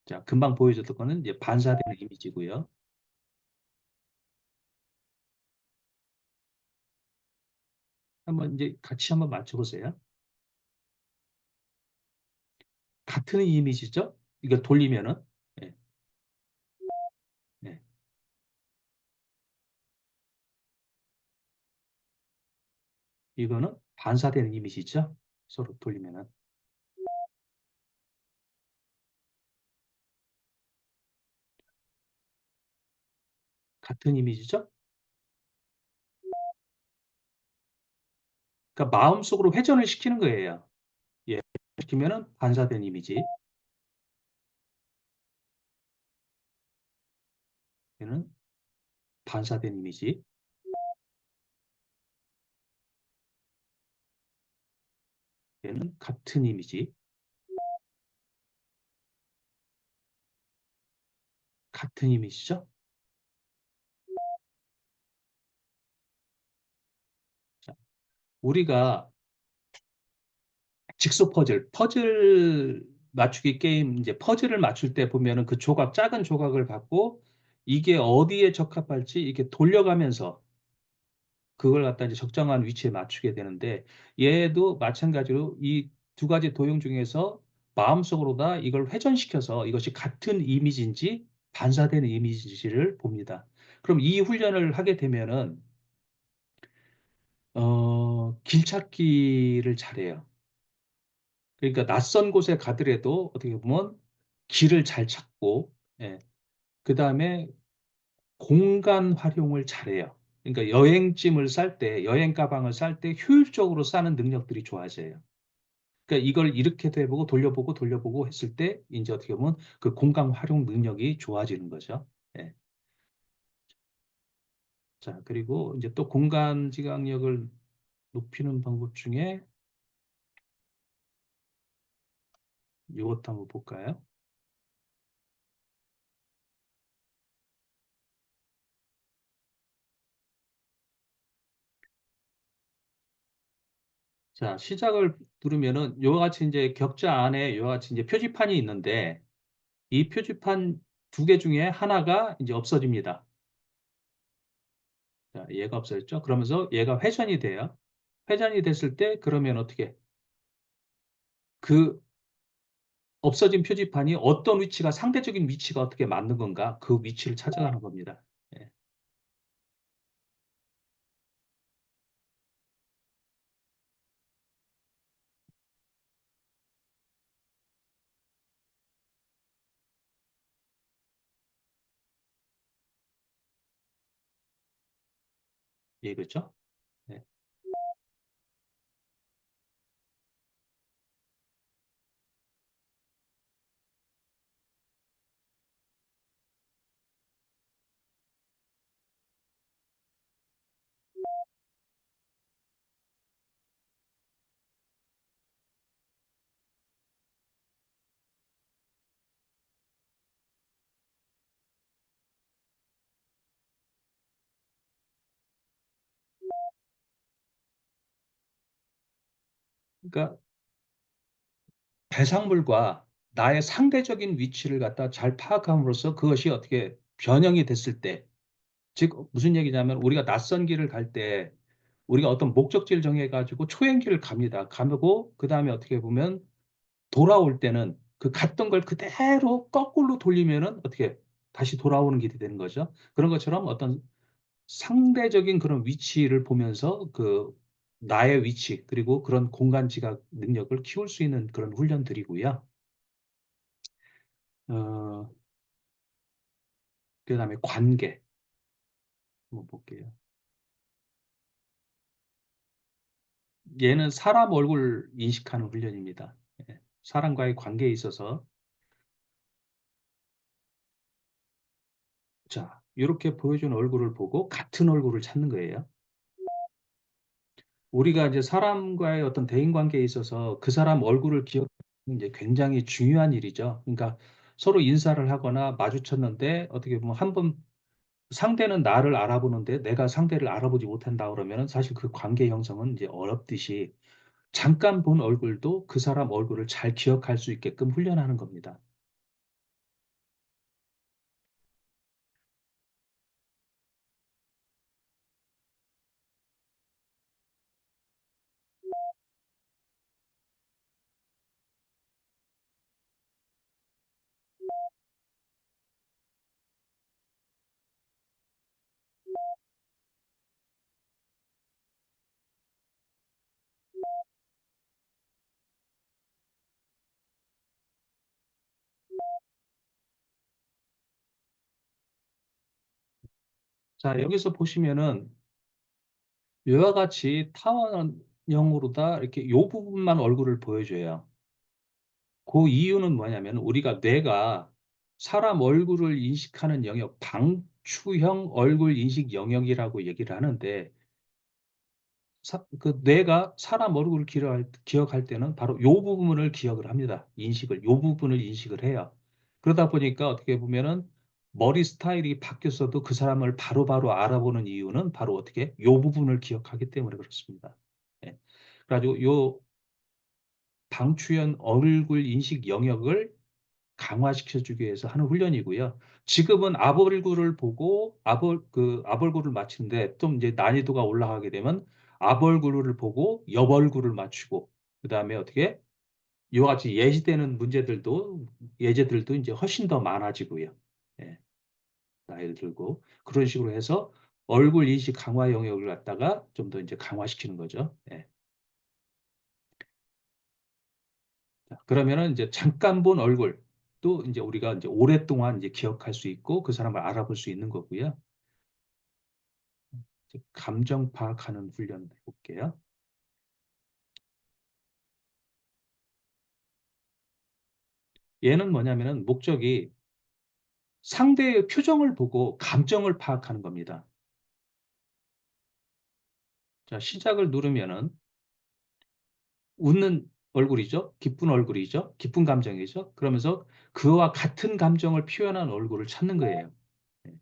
자, 금방 보여줬던 거는 이제 반사되는 이미지고요. 한번 이제 같이 한번 맞춰보세요. 같은 이미지죠? 이걸 돌리면은. 예, 예. 이거는 반사되는 이미지죠? 서로 돌리면은. 같은 이미지죠? 그러니까 마음속으로 회전을 시키는 거예요. 예, 시키면은 반사된 이미지. 얘는 반사된 이미지. 얘는 같은 이미지. 같은 이미지죠? 자, 우리가 직소 퍼즐 맞추기 게임, 이제 퍼즐을 맞출 때 보면은 그 조각, 작은 조각을 갖고 이게 어디에 적합할지 이렇게 돌려가면서 그걸 갖다 이제 적정한 위치에 맞추게 되는데 얘도 마찬가지로 이 두 가지 도형 중에서 마음속으로다 이걸 회전시켜서 이것이 같은 이미지인지 반사되는 이미지를 봅니다. 그럼 이 훈련을 하게 되면은 길 찾기를 잘해요. 그러니까 낯선 곳에 가더라도 어떻게 보면 길을 잘 찾고, 예. 그 다음에 공간 활용을 잘해요. 그러니까 여행짐을 쌀 때, 여행 가방을 쌀 때 효율적으로 싸는 능력들이 좋아져요. 그러니까 이걸 이렇게도 해보고 돌려보고 돌려보고 했을 때 이제 어떻게 보면 그 공간 활용 능력이 좋아지는 거죠. 예. 자, 그리고 이제 또 공간 지각력을 높이는 방법 중에 이것도 한번 볼까요? 자, 시작을 누르면은 이와 같이 이제 격자 안에 이와 같이 이제 표지판이 있는데 이 표지판 두 개 중에 하나가 이제 없어집니다. 자, 얘가 없어졌죠? 그러면서 얘가 회전이 돼요. 회전이 됐을 때 그러면 어떻게 그 없어진 표지판이 어떤 위치가 상대적인 위치가 어떻게 맞는 건가? 그 위치를 찾아가는 겁니다. 예, 예, 그렇죠? 예. 그러니까 배상물과 나의 상대적인 위치를 갖다 잘 파악함으로써 그것이 어떻게 변형이 됐을 때, 즉 무슨 얘기냐면 우리가 낯선 길을 갈 때 우리가 어떤 목적지를 정해가지고 초행길을 갑니다. 가고 그 다음에 어떻게 보면 돌아올 때는 그 갔던 걸 그대로 거꾸로 돌리면은 어떻게 다시 돌아오는 길이 되는 거죠. 그런 것처럼 어떤 상대적인 그런 위치를 보면서 그 나의 위치 그리고 그런 공간 지각 능력을 키울 수 있는 그런 훈련들이고요. 어, 그다음에 관계 한번 볼게요. 얘는 사람 얼굴 인식하는 훈련입니다. 예, 사람과의 관계에 있어서 자, 이렇게 보여준 얼굴을 보고 같은 얼굴을 찾는 거예요. 우리가 이제 사람과의 어떤 대인 관계에 있어서 그 사람 얼굴을 기억하는 게 이제 굉장히 중요한 일이죠. 그러니까 서로 인사를 하거나 마주쳤는데 어떻게 보면 한 번 상대는 나를 알아보는데 내가 상대를 알아보지 못한다 그러면은 사실 그 관계 형성은 이제 어렵듯이 잠깐 본 얼굴도 그 사람 얼굴을 잘 기억할 수 있게끔 훈련하는 겁니다. 자, 여기서 보시면은 이와 같이 타원형으로다 이렇게 요 부분만 얼굴을 보여줘요. 그 이유는 뭐냐면 우리가 뇌가 사람 얼굴을 인식하는 영역, 방추형 얼굴 인식 영역이라고 얘기를 하는데 그 뇌가 사람 얼굴을 기억할 때는 바로 요 부분을 기억을 합니다. 요 부분을 인식을 해요. 그러다 보니까 어떻게 보면은 머리 스타일이 바뀌었어도 그 사람을 바로바로 알아보는 이유는 바로 어떻게 요 부분을 기억하기 때문에 그렇습니다. 예. 그래가지고 요 방추형 얼굴 인식 영역을 강화시켜주기 위해서 하는 훈련이고요. 지금은 아벌구를 보고 아벌구를 맞추는데 좀 이제 난이도가 올라가게 되면 아벌구를 보고 여벌구를 맞추고 그다음에 어떻게 이와 같이 예제들도 이제 훨씬 더 많아지고요. 예, 나이를 들고 그런 식으로 해서 얼굴 인식 강화 영역을 갖다가 좀 더 이제 강화시키는 거죠. 예. 자, 그러면은 이제 잠깐 본 얼굴 또 이제 우리가 이제 오랫동안 이제 기억할 수 있고 그 사람을 알아볼 수 있는 거고요. 이제 감정 파악하는 훈련 해볼게요. 얘는 뭐냐면은 목적이 상대의 표정을 보고 감정을 파악하는 겁니다. 자, 시작을 누르면은 웃는 얼굴이죠. 기쁜 얼굴이죠. 기쁜 감정이죠. 그러면서 그와 같은 감정을 표현한 얼굴을 찾는 거예요. 네.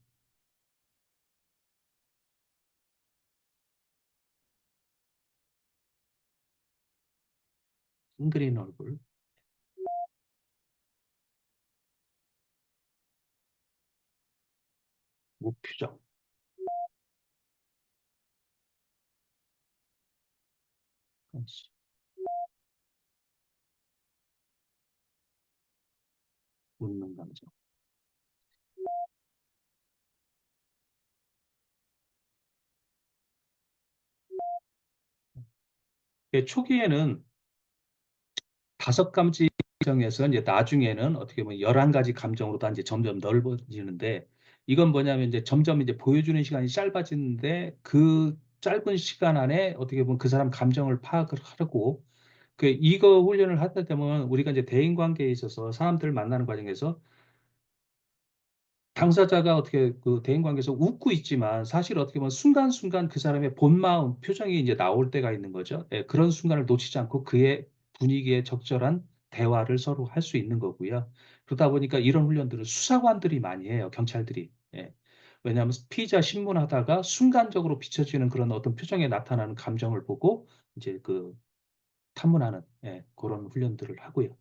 찡그리는 얼굴, 무표정, 웃는 감정. 초기에는 다섯 가지 감정에서 이제 나중에는 어떻게 보면 11가지 감정으로 다 이제 점점 넓어지는데 이건 뭐냐면 이제 점점 이제 보여주는 시간이 짧아지는데 그 짧은 시간 안에 어떻게 보면 그 사람 감정을 파악을 하고 그 이거 훈련을 하다 보면 우리가 이제 대인 관계에 있어서 사람들을 만나는 과정에서 당사자가 어떻게 그 대인 관계에서 웃고 있지만 사실 어떻게 보면 순간순간 그 사람의 본 마음, 표정이 이제 나올 때가 있는 거죠. 예, 그런 순간을 놓치지 않고 그의 분위기에 적절한 대화를 서로 할 수 있는 거고요. 그러다 보니까 이런 훈련들을 수사관들이 많이 해요, 경찰들이. 예. 왜냐하면 피의자 신문하다가 순간적으로 비춰지는 그런 어떤 표정에 나타나는 감정을 보고 이제 그 탐문하는 그런 훈련들을 하고요.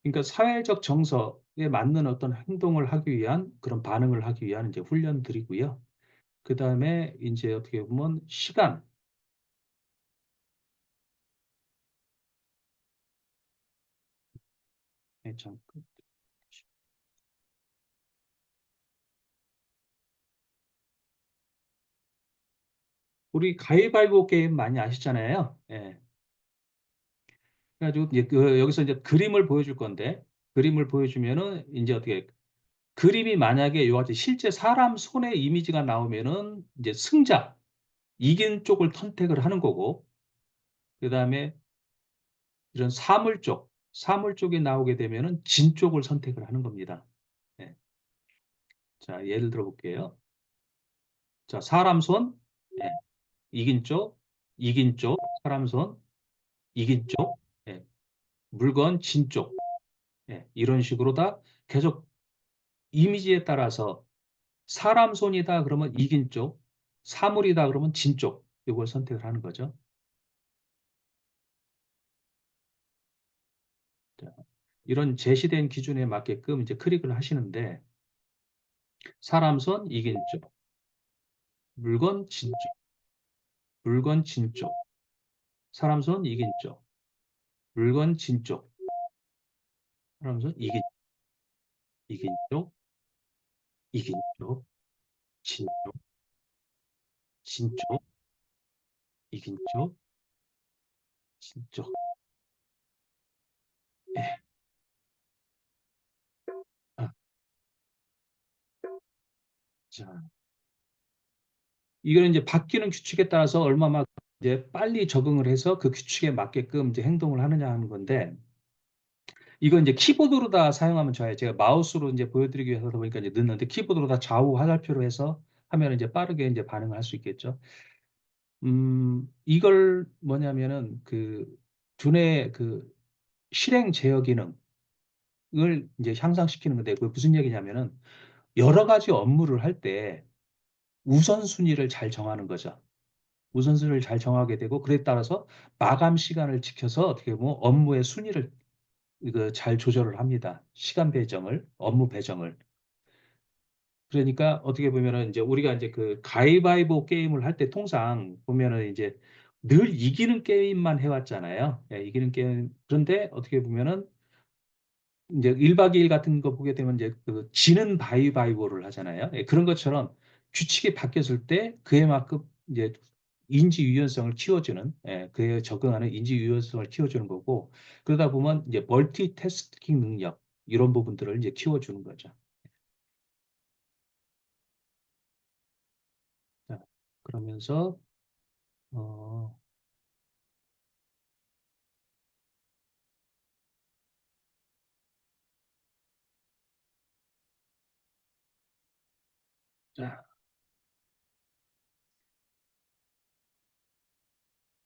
그러니까 사회적 정서에 맞는 어떤 행동을 하기 위한 그런 반응을 하기 위한 이제 훈련들이고요. 그 다음에 이제 어떻게 보면 시간, 참, 우리 가위바위보 게임 많이 아시잖아요. 예. 그래가지고 이제 여기서 이제 그림을 보여줄 건데 그림을 보여주면은 이제 어떻게 그림이 만약에 요 같이 실제 사람 손의 이미지가 나오면은 이제 승자, 이긴 쪽을 선택을 하는 거고 그다음에 이런 사물 쪽이 나오게 되면은 진 쪽을 선택을 하는 겁니다. 예. 자, 예를 들어 볼게요. 자, 사람 손, 예. 이긴 쪽, 이긴 쪽, 사람 손, 이긴 쪽, 예. 물건 진 쪽, 예. 이런 식으로 다 계속 이미지에 따라서 사람 손이다 그러면 이긴 쪽, 사물이다 그러면 진 쪽, 이걸 선택을 하는 거죠. 자, 이런 제시된 기준에 맞게끔 이제 클릭을 하시는데 사람 손 이긴 쪽, 물건 진 쪽, 물건 진 쪽, 사람 손 이긴 쪽, 물건 진 쪽, 사람 손 이긴 쪽, 이긴 쪽, 진 쪽, 진 쪽, 이긴 쪽, 진 쪽. 예. 아, 자, 이거는 이제 바뀌는 규칙에 따라서 얼마만큼 이제 빨리 적응을 해서 그 규칙에 맞게끔 이제 행동을 하느냐 하는 건데 이건 이제 키보드로 다 사용하면 좋아요. 제가 마우스로 이제 보여드리기 위해서 보니까 이제 넣는데 키보드로 다 좌우 화살표로 해서 하면 이제 빠르게 이제 반응을 할 수 있겠죠. 이걸 뭐냐면은 그 두뇌 그 실행 제어 기능을 이제 향상시키는 건데 그게 무슨 얘기냐면은 여러 가지 업무를 할 때 우선순위를 잘 정하는 거죠. 우선순위를 잘 정하게 되고 그에 따라서 마감 시간을 지켜서 어떻게 보면 업무의 순위를 이거 잘 조절을 합니다. 시간 배정을, 업무 배정을. 그러니까 어떻게 보면은 이제 우리가 이제 그 가위바위보 게임을 할 때 통상 보면은 이제 늘 이기는 게임만 해왔잖아요. 예, 이기는 게임. 그런데 어떻게 보면은 이제 1박 2일 같은 거 보게 되면 이제 그 지는 바위바위보를 하잖아요. 예, 그런 것처럼 규칙이 바뀌었을 때 그에 맞게 이제 인지 유연성을 키워주는, 그에 적응하는 인지 유연성을 키워주는 거고 그러다 보면 이제 멀티태스킹 능력 이런 부분들을 이제 키워주는 거죠. 자, 그러면서 어, 자,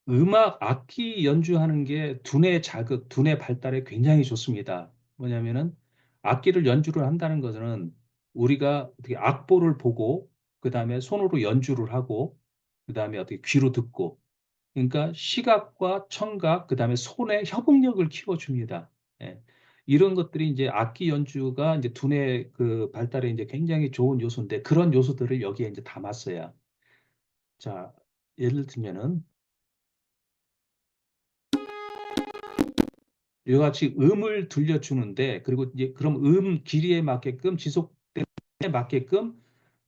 음악, 악기 연주하는 게 두뇌 자극, 두뇌 발달에 굉장히 좋습니다. 뭐냐면은 악기를 연주를 한다는 것은 우리가 어떻게 악보를 보고 그다음에 손으로 연주를 하고 그다음에 어떻게 귀로 듣고 그러니까 시각과 청각 그다음에 손의 협응력을 키워줍니다. 예. 이런 것들이 이제 악기 연주가 이제 두뇌 그 발달에 이제 굉장히 좋은 요소인데 그런 요소들을 여기에 이제 담았어요. 자, 예를 들면은 이와 같이 음을 들려주는데 그리고 이제 그럼 길이에 맞게끔 지속에 맞게끔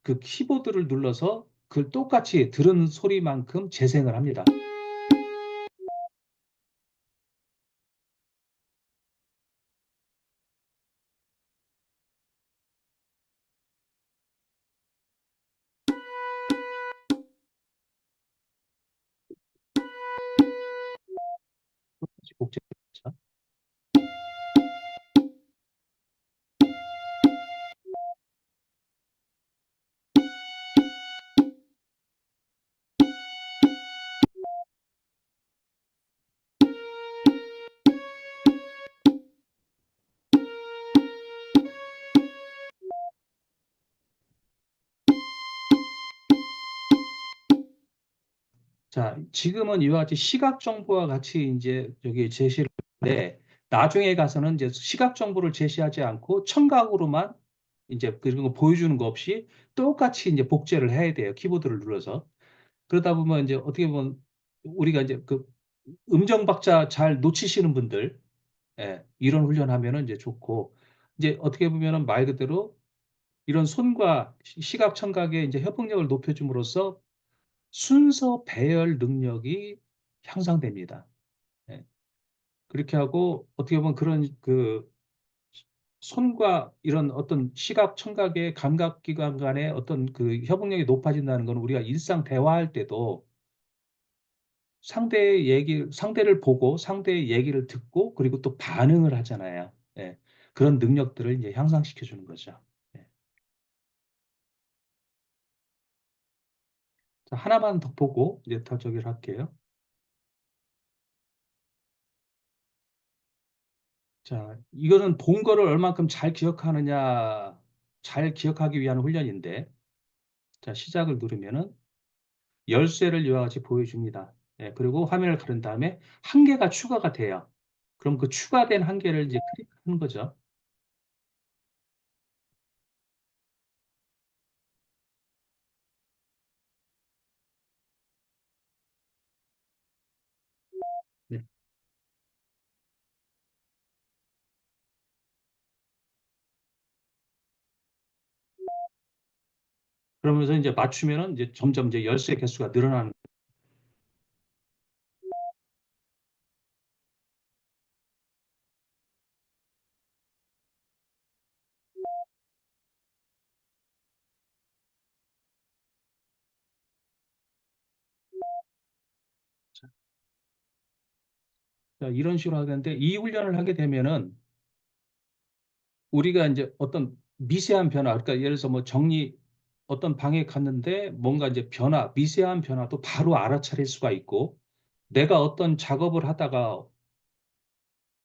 그 키보드를 눌러서 그걸 똑같이 들은 소리만큼 재생을 합니다. 복제. 자, 지금은 이와 같이 시각 정보와 같이 이제 여기 제시를 하는데 나중에 가서는 이제 시각 정보를 제시하지 않고 청각으로만 이제 그런 거 보여주는 거 없이 똑같이 이제 복제를 해야 돼요. 키보드를 눌러서. 그러다 보면 이제 어떻게 보면 우리가 이제 그 음정 박자 잘 놓치시는 분들, 예, 이런 훈련하면은 이제 좋고, 이제 어떻게 보면은 말 그대로 이런 손과 시각 청각의 이제 협응력을 높여줌으로써 순서 배열 능력이 향상됩니다. 예. 그렇게 하고 어떻게 보면 그런 그 손과 이런 어떤 시각 청각의 감각 기관 간의 어떤 그 협응력이 높아진다는 건 우리가 일상 대화할 때도 상대를 보고 상대의 얘기를 듣고 그리고 또 반응을 하잖아요. 예. 그런 능력들을 이제 향상시켜 주는 거죠. 예. 자, 하나만 더 보고 이제 더 저기를 할게요. 자, 이거는 본 거를 얼만큼 잘 기억하느냐, 잘 기억하기 위한 훈련인데, 자, 시작을 누르면은 열쇠를 이와 같이 보여줍니다. 예, 그리고 화면을 가른 다음에 한 개가 추가가 돼요. 그럼 그 추가된 한 개를 이제 클릭하는 거죠. 네. 그러면서 이제 맞추면은 이제 점점 이제 열쇠 개수가 늘어나는. 자, 이런 식으로 하는데 이 훈련을 하게 되면은 우리가 이제 어떤 미세한 변화, 그러니까 예를 들어서 뭐 어떤 방에 갔는데 뭔가 이제 미세한 변화도 바로 알아차릴 수가 있고 내가 어떤 작업을 하다가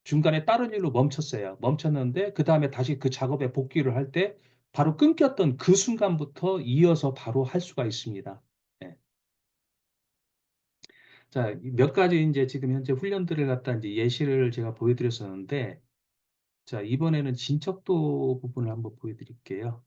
중간에 다른 일로 멈췄어요. 멈췄는데 그 다음에 다시 그 작업에 복귀를 할 때 바로 끊겼던 그 순간부터 이어서 바로 할 수가 있습니다. 예. 자, 몇 가지 이제 지금 현재 훈련들을 갖다 이제 예시를 제가 보여드렸었는데 자, 이번에는 진척도 부분을 한번 보여드릴게요.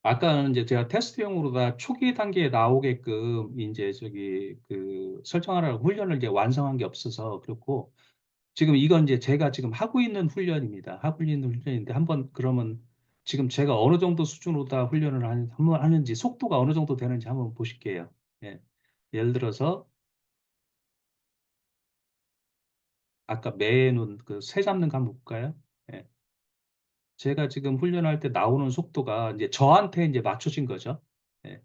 아까는 이제 제가 테스트용으로 다 초기 단계에 나오게끔 이제 저기 그 설정하라고 훈련을 이제 완성한 게 없어서 그렇고 지금 이건 이제 제가 지금 하고 있는 훈련입니다. 하고 있는 훈련인데 한번 그러면 지금 제가 어느 정도 수준으로 다 훈련을 한번 하는지 속도가 어느 정도 되는지 한번 보실게요. 예. 예를 들어서 아까 매눈 그 새 잡는 거 한번 볼까요? 예. 제가 지금 훈련할 때 나오는 속도가 이제 저한테 이제 맞춰진 거죠. 예.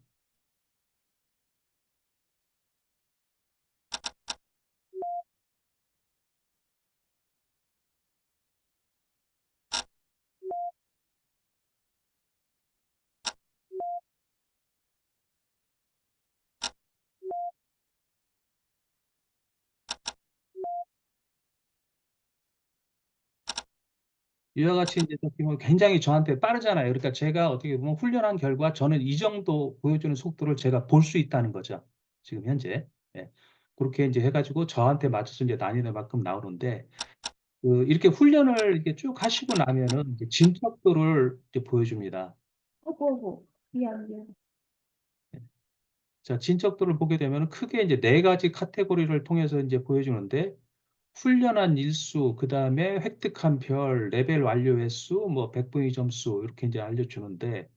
이와 같이 이제 어떻게 보면 굉장히 저한테 빠르잖아요. 그러니까 제가 어떻게 보면 훈련한 결과 저는 이 정도 보여주는 속도를 제가 볼 수 있다는 거죠. 지금 현재. 예. 그렇게 이제 해가지고 저한테 맞춰서 이제 난이도만큼 나오는데 그 이렇게 훈련을 이렇게 쭉 하시고 나면은 이제 진척도를 이제 보여줍니다. 어구, 미안, 미안. 자, 진척도를 보게 되면 크게 이제 네 가지 카테고리를 통해서 이제 보여주는데 훈련한 일수, 그 다음에 획득한 별, 레벨 완료 횟수, 뭐 백분위 점수 이렇게 이제 알려주는데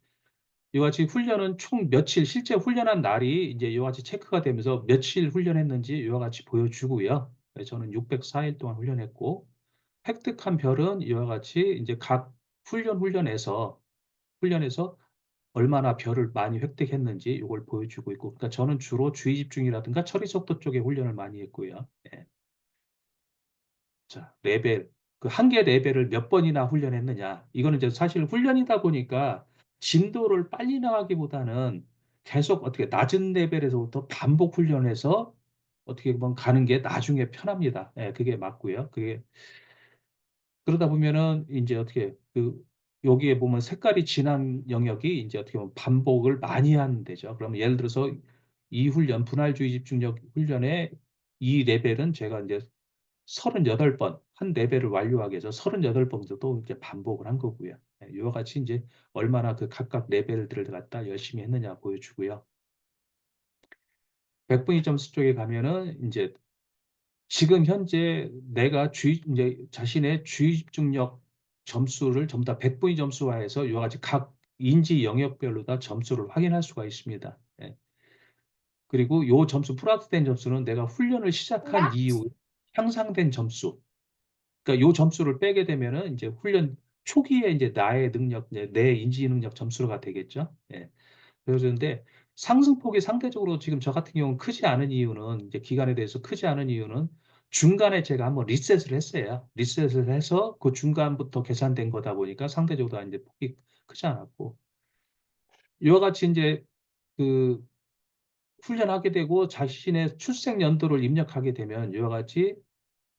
이와 같이 훈련은 총 며칠, 실제 훈련한 날이 이제 이와 같이 체크가 되면서 며칠 훈련했는지 이와 같이 보여주고요. 네, 저는 604일 동안 훈련했고 획득한 별은 이와 같이 이제 각 훈련에서 얼마나 별을 많이 획득했는지 이걸 보여주고 있고, 그러니까 저는 주로 주의 집중이라든가 처리 속도 쪽에 훈련을 많이 했고요. 예. 자, 레벨. 그 한 개 레벨을 몇 번이나 훈련했느냐. 이거는 이제 사실 훈련이다 보니까 진도를 빨리 나가기보다는 계속 어떻게 낮은 레벨에서부터 반복 훈련해서 어떻게 보면 가는 게 나중에 편합니다. 예, 그게 맞고요. 그게 그러다 보면은 이제 어떻게 여기에 보면 색깔이 진한 영역이 이제 어떻게 보면 반복을 많이 하는 데죠. 그러면 예를 들어서 이 훈련, 분할주의 집중력 훈련의 이 레벨은 제가 이제 38번, 한 레벨을 완료하기 위해서 38번 정도 이제 반복을 한 거고요. 예, 이와 같이 이제 얼마나 그 각각 레벨들을 갖다 열심히 했느냐 보여주고요. 100분위 점수 쪽에 가면은 이제 지금 현재 내가 이제 자신의 주의 집중력 점수를 전부 다 100분위 점수화해서 이와 같이 각 인지 영역별로 다 점수를 확인할 수가 있습니다. 예. 그리고 요 점수 플러스된 점수는 내가 훈련을 시작한 이후 향상된 점수. 그러니까 요 점수를 빼게 되면은 이제 훈련 초기에 이제 나의 능력, 내 인지 능력 점수가 되겠죠. 예. 그런데 상승폭이 상대적으로 지금 저 같은 경우는 크지 않은 이유는 이제 기간에 대해서 크지 않은 이유는 중간에 제가 한번 리셋을 했어요. 리셋을 해서 그 중간부터 계산된 거다 보니까 상대적으로 이제 폭이 크지 않았고 이와 같이 이제 그 훈련하게 되고 자신의 출생 연도를 입력하게 되면 이와 같이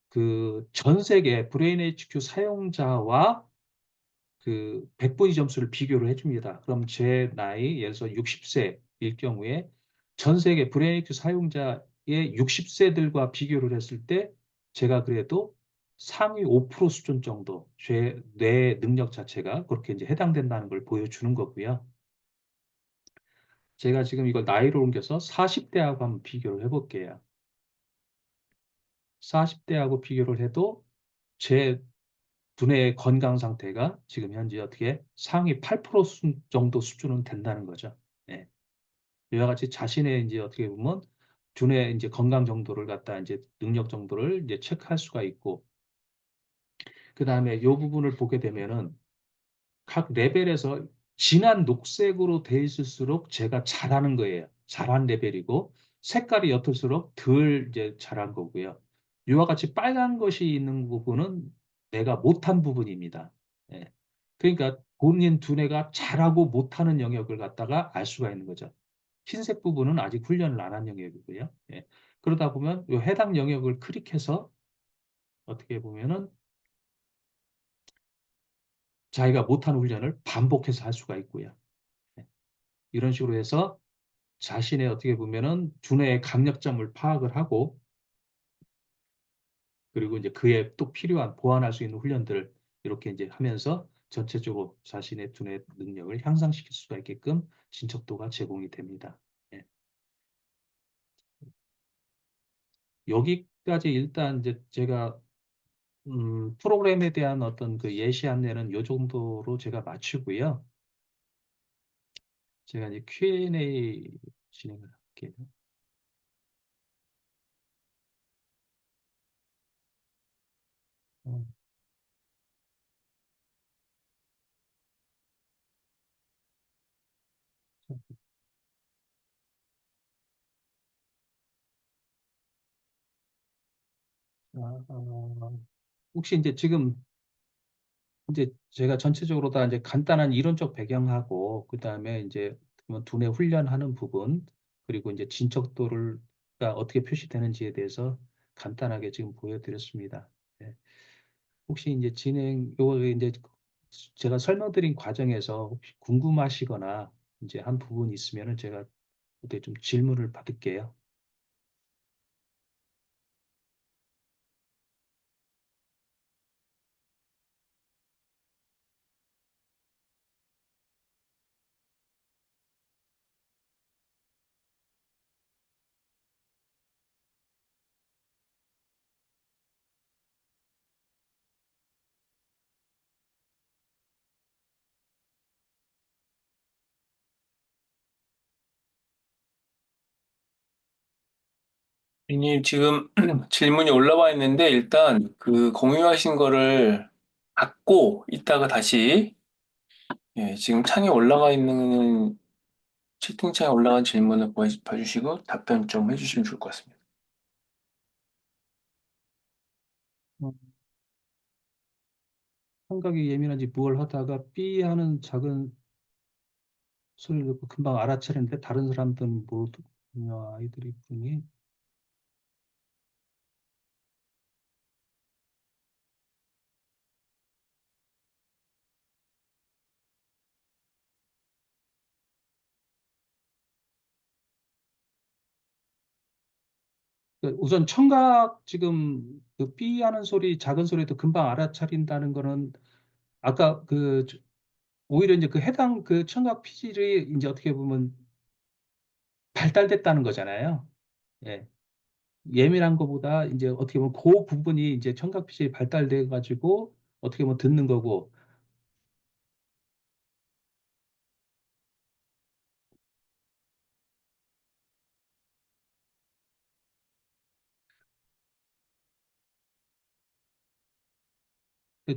그 전 세계 브레인 HQ 사용자와 그 100분위 점수를 비교를 해줍니다. 그럼 제 나이, 예를 들어서 60세일 경우에 전 세계 브레인에이큐 사용자의 60세들과 비교를 했을 때 제가 그래도 상위 5% 수준 정도 제 뇌 능력 자체가 그렇게 이제 해당된다는 걸 보여주는 거고요. 제가 지금 이걸 나이로 옮겨서 40대하고 한번 비교를 해볼게요. 40대하고 비교를 해도 제 두뇌의 건강 상태가 지금 현재 어떻게 상위 8% 정도 수준은 된다는 거죠. 예. 이와 같이 자신의 이제 어떻게 보면 두뇌 이제 건강 정도를 갖다 이제 능력 정도를 이제 체크할 수가 있고, 그 다음에 이 부분을 보게 되면은 각 레벨에서 진한 녹색으로 돼 있을수록 제가 잘하는 거예요. 잘한 레벨이고 색깔이 옅을수록 덜 이제 잘한 거고요. 이와 같이 빨간 것이 있는 부분은 내가 못한 부분입니다. 예. 그러니까 본인 두뇌가 잘하고 못하는 영역을 갖다가 알 수가 있는 거죠. 흰색 부분은 아직 훈련을 안 한 영역이고요. 예. 그러다 보면 이 해당 영역을 클릭해서 어떻게 보면은 자기가 못하는 훈련을 반복해서 할 수가 있고요. 예. 이런 식으로 해서 자신의 어떻게 보면은 두뇌의 강력점을 파악을 하고 그리고 이제 그에 또 필요한 보완할 수 있는 훈련들을 이렇게 이제 하면서 전체적으로 자신의 두뇌 능력을 향상시킬 수가 있게끔 진척도가 제공이 됩니다. 예. 여기까지 일단 이제 제가 프로그램에 대한 어떤 그 예시 안내는 요 정도로 제가 마치고요. 제가 이제 Q&A 진행을 할게요. 어, 혹시 이제 지금 이제 제가 전체적으로 다 이제 간단한 이론적 배경하고 그다음에 이제 뭐 두뇌 훈련하는 부분 그리고 이제 진척도를 가 어떻게 표시되는지에 대해서 간단하게 지금 보여드렸습니다. 네. 혹시 이제 요 이제 제가 설명드린 과정에서 혹시 궁금하시거나 이제 한 부분 있으면은 제가 어떻게 좀 질문을 받을게요. 님 지금 질문이 올라와 있는데 일단 그 공유하신 거를 받고 이따가 다시 지금 창에 올라가 있는 채팅창에 올라간 질문을 봐주시고 답변 좀 해주시면 좋을 것 같습니다. 청각이 예민한지 뭘 하다가 삐 하는 작은 소리를 듣고 금방 알아차리는데 다른 사람들은 모두 아이들이 부르니 우선 청각 지금 그 삐 하는 소리 작은 소리도 금방 알아차린다는 거는 아까 오히려 이제 그 해당 그 청각 피질이 이제 어떻게 보면 발달됐다는 거잖아요. 예. 예민한 것보다 이제 어떻게 보면 그 부분이 이제 청각 피질이 발달돼 가지고 어떻게 보면 듣는 거고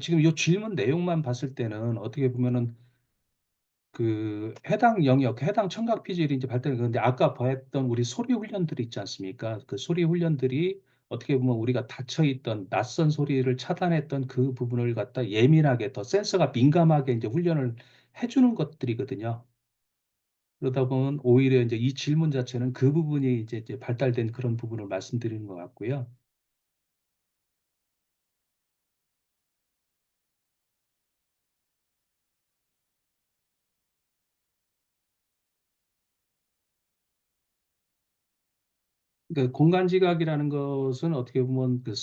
지금 이 질문 내용만 봤을 때는 어떻게 보면은 그 해당 영역, 해당 청각 피질이 이제 발달이 그런데 아까 봤던 우리 소리 훈련들이 있지 않습니까? 그 소리 훈련들이 어떻게 보면 우리가 닫혀 있던 낯선 소리를 차단했던 그 부분을 갖다 예민하게 더 센서가 민감하게 이제 훈련을 해주는 것들이거든요. 그러다 보면 오히려 이제 이 질문 자체는 그 부분이 이제 발달된 그런 부분을 말씀드리는 것 같고요. 그 공간 지각이라는 것은 어떻게 보면 그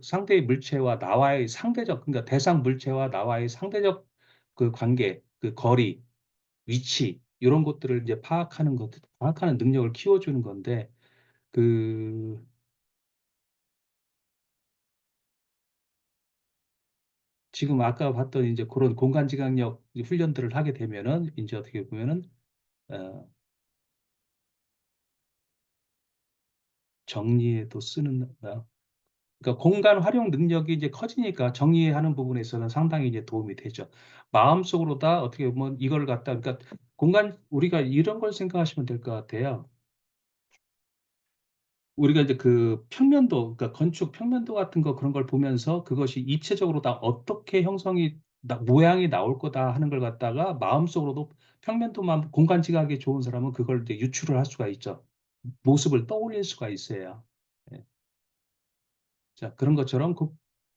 상대의 물체와 나와의 상대적 그러니까 대상 물체와 나와의 상대적 그 관계, 그 거리, 위치 이런 것들을 이제 파악하는 능력을 키워주는 건데 그 지금 아까 봤던 이제 그런 공간 지각력 훈련들을 하게 되면은 이제 어떻게 보면은 어, 정리에도 쓰는 그러니까 공간 활용 능력이 이제 커지니까 정리하는 부분에 있어서는 상당히 이제 도움이 되죠. 마음속으로 다 어떻게 보면 이걸 갖다 그러니까 공간 우리가 이런 걸 생각하시면 될 것 같아요. 우리가 이제 그 평면도 그러니까 건축 평면도 같은 거 그런 걸 보면서 그것이 입체적으로 다 어떻게 모양이 나올 거다 하는 걸 갖다가 마음속으로도 평면도만 공간 지각이 좋은 사람은 그걸 이제 유출을 할 수가 있죠. 모습을 떠올릴 수가 있어요. 예. 자, 그런 것처럼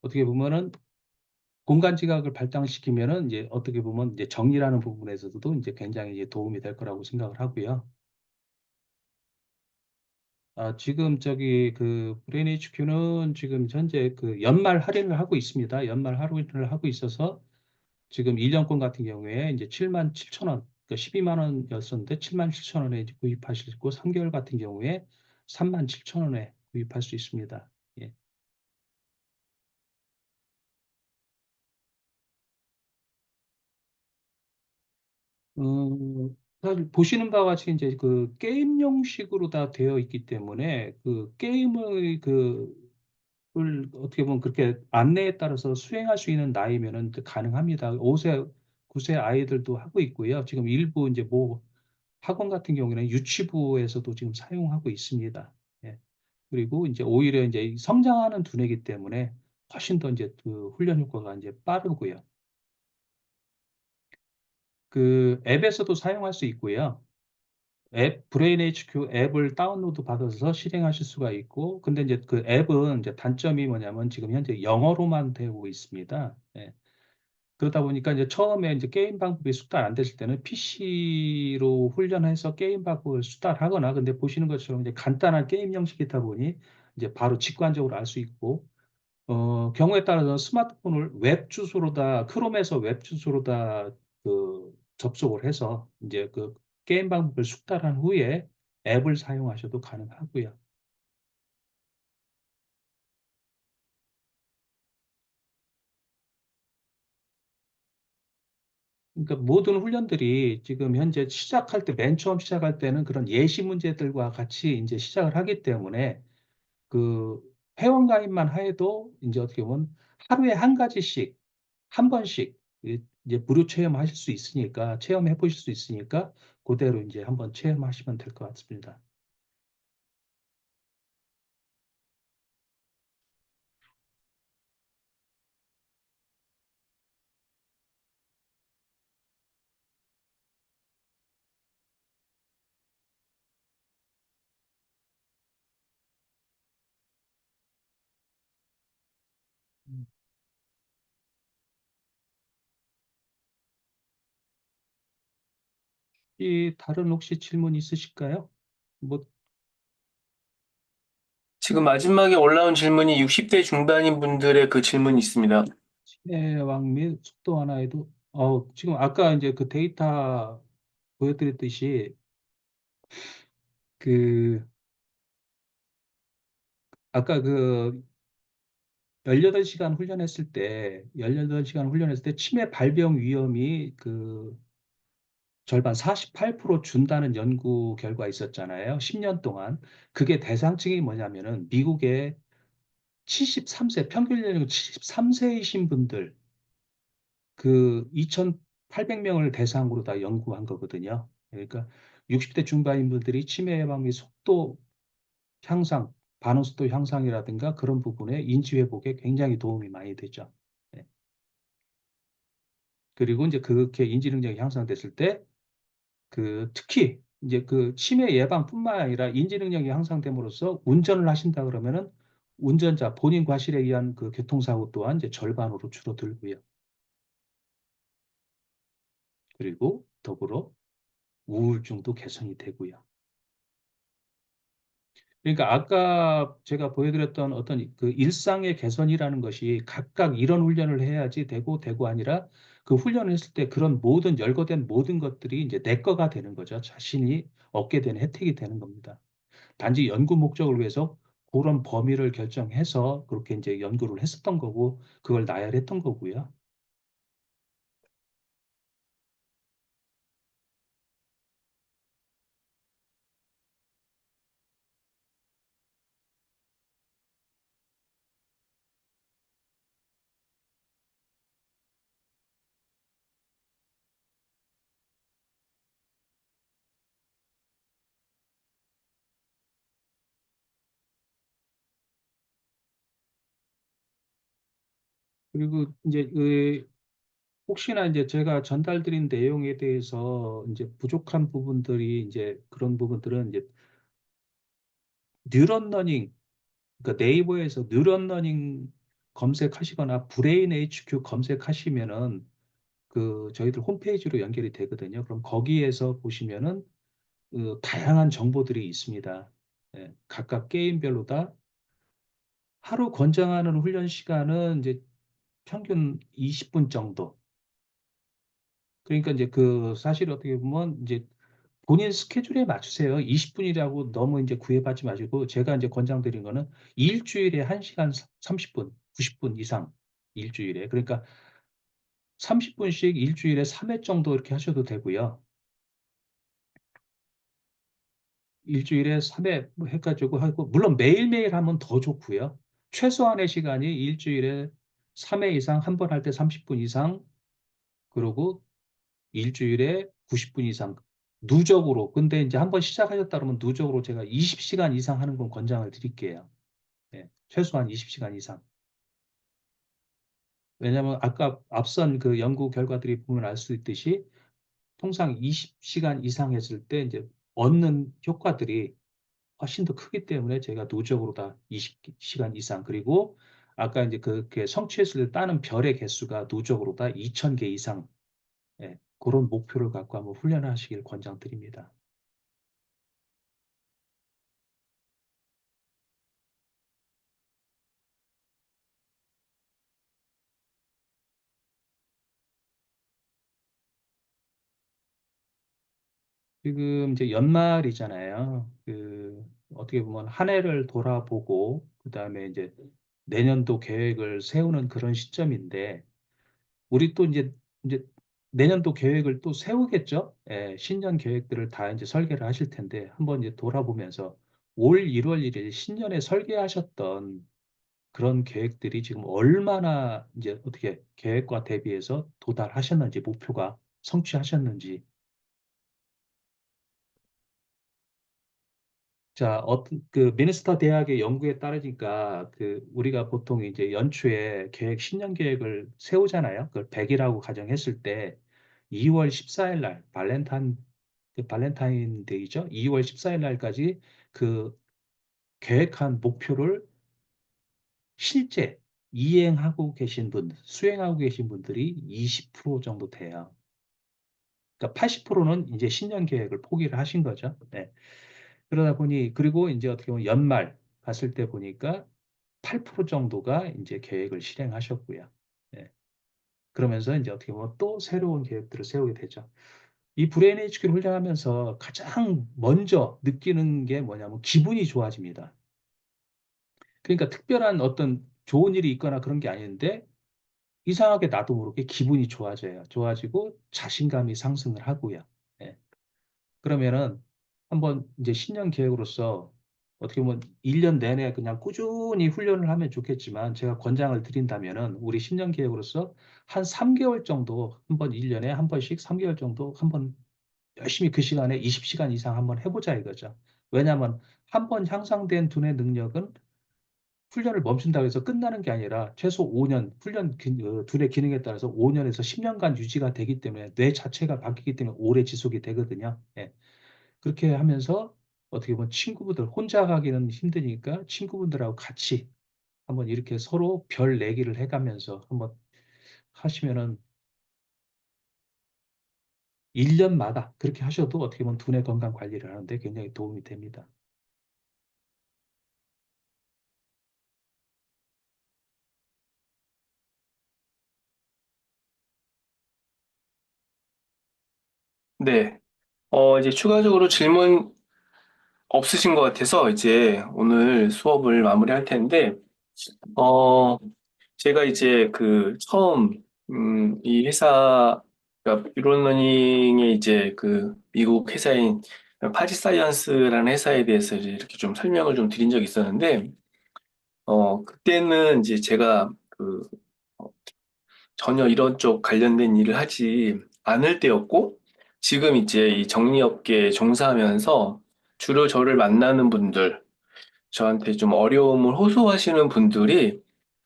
어떻게 보면은 공간 지각을 발달시키면은 이제 어떻게 보면 이제 정리라는 부분에서도 이제 굉장히 이제 도움이 될 거라고 생각을 하고요. 지금 저기 그 브레인 HQ는 지금 현재 그 연말 할인을 하고 있습니다. 연말 할인을 하고 있어서 지금 1년권 같은 경우에 이제 7만 7천 원, 그러니까 12만 원이었었는데 7만 7천 원에 이제 구입하실 수 있고 3개월 같은 경우에 3만 7천 원에 구입할 수 있습니다. 예. 사실 보시는 바와 같이 이제 그 게임 형식으로 다 되어 있기 때문에 그 게임의 을 어떻게 보면 그렇게 안내에 따라서 수행할 수 있는 나이면은 가능합니다. 5세, 9세 아이들도 하고 있고요. 지금 일부 이제 뭐 학원 같은 경우에는 유치부에서도 지금 사용하고 있습니다. 예. 그리고 이제 오히려 이제 성장하는 두뇌이기 때문에 훨씬 더 이제 그 훈련 효과가 이제 빠르고요. 그 앱에서도 사용할 수 있고요. 브레인 HQ 앱을 다운로드 받아서 실행하실 수가 있고, 근데 이제 그 앱은 이제 단점이 뭐냐면 지금 현재 영어로만 되고 있습니다. 예. 그러다 보니까 이제 처음에 이제 게임 방법이 숙달 안 됐을 때는 PC로 훈련해서 게임 방법을 숙달하거나, 근데 보시는 것처럼 이제 간단한 게임 형식이다 보니 이제 바로 직관적으로 알 수 있고, 경우에 따라서 스마트폰을 웹 주소로다, 크롬에서 웹 주소로다 접속을 해서 이제 그 게임 방법을 숙달한 후에 앱을 사용하셔도 가능하고요. 그러니까 모든 훈련들이 지금 현재 시작할 때, 맨 처음 시작할 때는 그런 예시 문제들과 같이 이제 시작을 하기 때문에 그 회원 가입만 해도 이제 어떻게 보면 하루에 한 가지씩 한 번씩 이제 무료 체험하실 수 있으니까 체험해 보실 수 있으니까 그대로 이제 한번 체험하시면 될 것 같습니다. 이 다른 혹시 질문 있으실까요? 뭐 지금 마지막에 올라온 질문이 60대 중반인 분들의 그 질문이 있습니다. 치매왕 및 속도 완화에도 지금 아까 이제 그 데이터 보여드렸듯이 그 아까 그 18시간 훈련했을 때 18시간 훈련했을 때 치매 발병 위험이 그 절반 48% 준다는 연구 결과 있었잖아요. 10년 동안. 그게 대상층이 뭐냐면은 미국의 73세, 평균 연령 73세이신 분들, 그 2,800명을 대상으로 다 연구한 거거든요. 그러니까 60대 중반인 분들이 치매 예방 및 속도 향상, 반응 속도 향상이라든가 그런 부분에 인지 회복에 굉장히 도움이 많이 되죠. 네. 그리고 이제 그렇게 인지 능력이 향상됐을 때 그 특히 이제 그 치매 예방뿐만 아니라 인지 능력이 향상됨으로써 운전을 하신다 그러면은 운전자 본인 과실에 의한 그 교통사고 또한 이제 절반으로 줄어들고요. 그리고 더불어 우울증도 개선이 되고요. 그러니까 아까 제가 보여드렸던 어떤 그 일상의 개선이라는 것이 각각 이런 훈련을 해야지 되고 아니라 그 훈련을 했을 때 그런 모든 열거된 모든 것들이 이제 내 거가 되는 거죠. 자신이 얻게 되는 혜택이 되는 겁니다. 단지 연구 목적을 위해서 그런 범위를 결정해서 그렇게 이제 연구를 했었던 거고 그걸 나열했던 거고요. 그리고 이제 그 혹시나 이제 제가 전달드린 내용에 대해서 이제 부족한 부분들이 이제 그런 부분들은 이제 뉴런 러닝 그러니까 네이버에서 뉴런 러닝 검색하시거나 브레인 HQ 검색하시면은 그 저희들 홈페이지로 연결이 되거든요. 그럼 거기에서 보시면은 그 다양한 정보들이 있습니다. 예, 각각 게임별로 다 하루 권장하는 훈련 시간은 이제 평균 20분 정도. 그러니까 이제 그 사실 어떻게 보면 이제 본인 스케줄에 맞추세요. 20분이라고 너무 이제 구애받지 마시고 제가 이제 권장드린 거는 일주일에 1시간 30분, 90분 이상 일주일에. 그러니까 30분씩 일주일에 3회 정도 이렇게 하셔도 되고요. 일주일에 3회 뭐 해가지고 하고 물론 매일매일 하면 더 좋고요. 최소한의 시간이 일주일에 3회 이상 한 번 할 때 30분 이상 그리고 일주일에 90분 이상 누적으로 근데 이제 한번 시작하셨다 그러면 누적으로 제가 20시간 이상 하는 건 권장을 드릴게요. 예, 최소한 20시간 이상. 왜냐하면 아까 앞선 그 연구 결과들이 보면 알 수 있듯이 통상 20시간 이상 했을 때 이제 얻는 효과들이 훨씬 더 크기 때문에 제가 누적으로 다 20시간 이상 그리고 아까 이제 그렇게 성취했을 때 따는 별의 개수가 누적으로 다 2,000개 이상 예, 그런 목표를 갖고 한번 훈련하시길 권장드립니다. 지금 이제 연말이잖아요. 그 어떻게 보면 한 해를 돌아보고 그다음에 이제 내년도 계획을 세우는 그런 시점인데 우리 또 이제 내년도 계획을 또 세우겠죠. 예, 신년 계획들을 다 이제 설계를 하실 텐데 한번 이제 돌아보면서 올 1월 1일 신년에 설계하셨던 그런 계획들이 지금 얼마나 이제 어떻게 계획과 대비해서 도달하셨는지 목표가 성취하셨는지 자, 그 미네소타 대학의 연구에 따르니까 그 우리가 보통 이제 연초에 신년 계획을 세우잖아요. 그걸 100이라고 가정했을 때 2월 14일 날 그 발렌타인데이죠. 2월 14일 날까지 그 계획한 목표를 실제 이행하고 계신 분, 수행하고 계신 분들이 20% 정도 돼요. 그러니까 80%는 이제 신년 계획을 포기를 하신 거죠. 네. 그러다 보니, 그리고 이제 어떻게 보면 연말 갔을 때 보니까 8% 정도가 이제 계획을 실행하셨고요. 네. 그러면서 이제 어떻게 보면 또 새로운 계획들을 세우게 되죠. 이 브레인 HQ를 훈련하면서 가장 먼저 느끼는 게 뭐냐면 기분이 좋아집니다. 그러니까 특별한 어떤 좋은 일이 있거나 그런 게 아닌데 이상하게 나도 모르게 기분이 좋아져요. 좋아지고 자신감이 상승을 하고요. 예. 그러면은 한번 이제 신년 계획으로서 어떻게 보면 1년 내내 그냥 꾸준히 훈련을 하면 좋겠지만 제가 권장을 드린다면은 우리 신년 계획으로서 한 3개월 정도 한번 1년에 한 번씩 3개월 정도 한번 열심히 그 시간에 20시간 이상 한번 해보자 이거죠. 왜냐하면 한 번 향상된 두뇌 능력은 훈련을 멈춘다고 해서 끝나는 게 아니라 최소 5년, 두뇌 기능에 따라서 5년에서 10년간 유지가 되기 때문에 뇌 자체가 바뀌기 때문에 오래 지속이 되거든요. 예. 그렇게 하면서 어떻게 보면 친구분들, 혼자 가기는 힘드니까 친구분들하고 같이 한번 이렇게 서로 별 내기를 해가면서 한번 하시면은 1년마다 그렇게 하셔도 어떻게 보면 두뇌 건강 관리를 하는데 굉장히 도움이 됩니다. 네. 이제 추가적으로 질문 없으신 것 같아서 이제 오늘 수업을 마무리할 텐데, 어, 제가 이제 그 처음, 이 회사, 그러니까 이론러닝의 이제 그 미국 회사인 파지사이언스라는 회사에 대해서 이제 이렇게 좀 설명을 좀 드린 적이 있었는데, 그때는 이제 제가 그 전혀 이런 쪽 관련된 일을 하지 않을 때였고, 지금 이제 이 정리업계에 종사하면서 주로 저를 만나는 분들, 저한테 좀 어려움을 호소하시는 분들이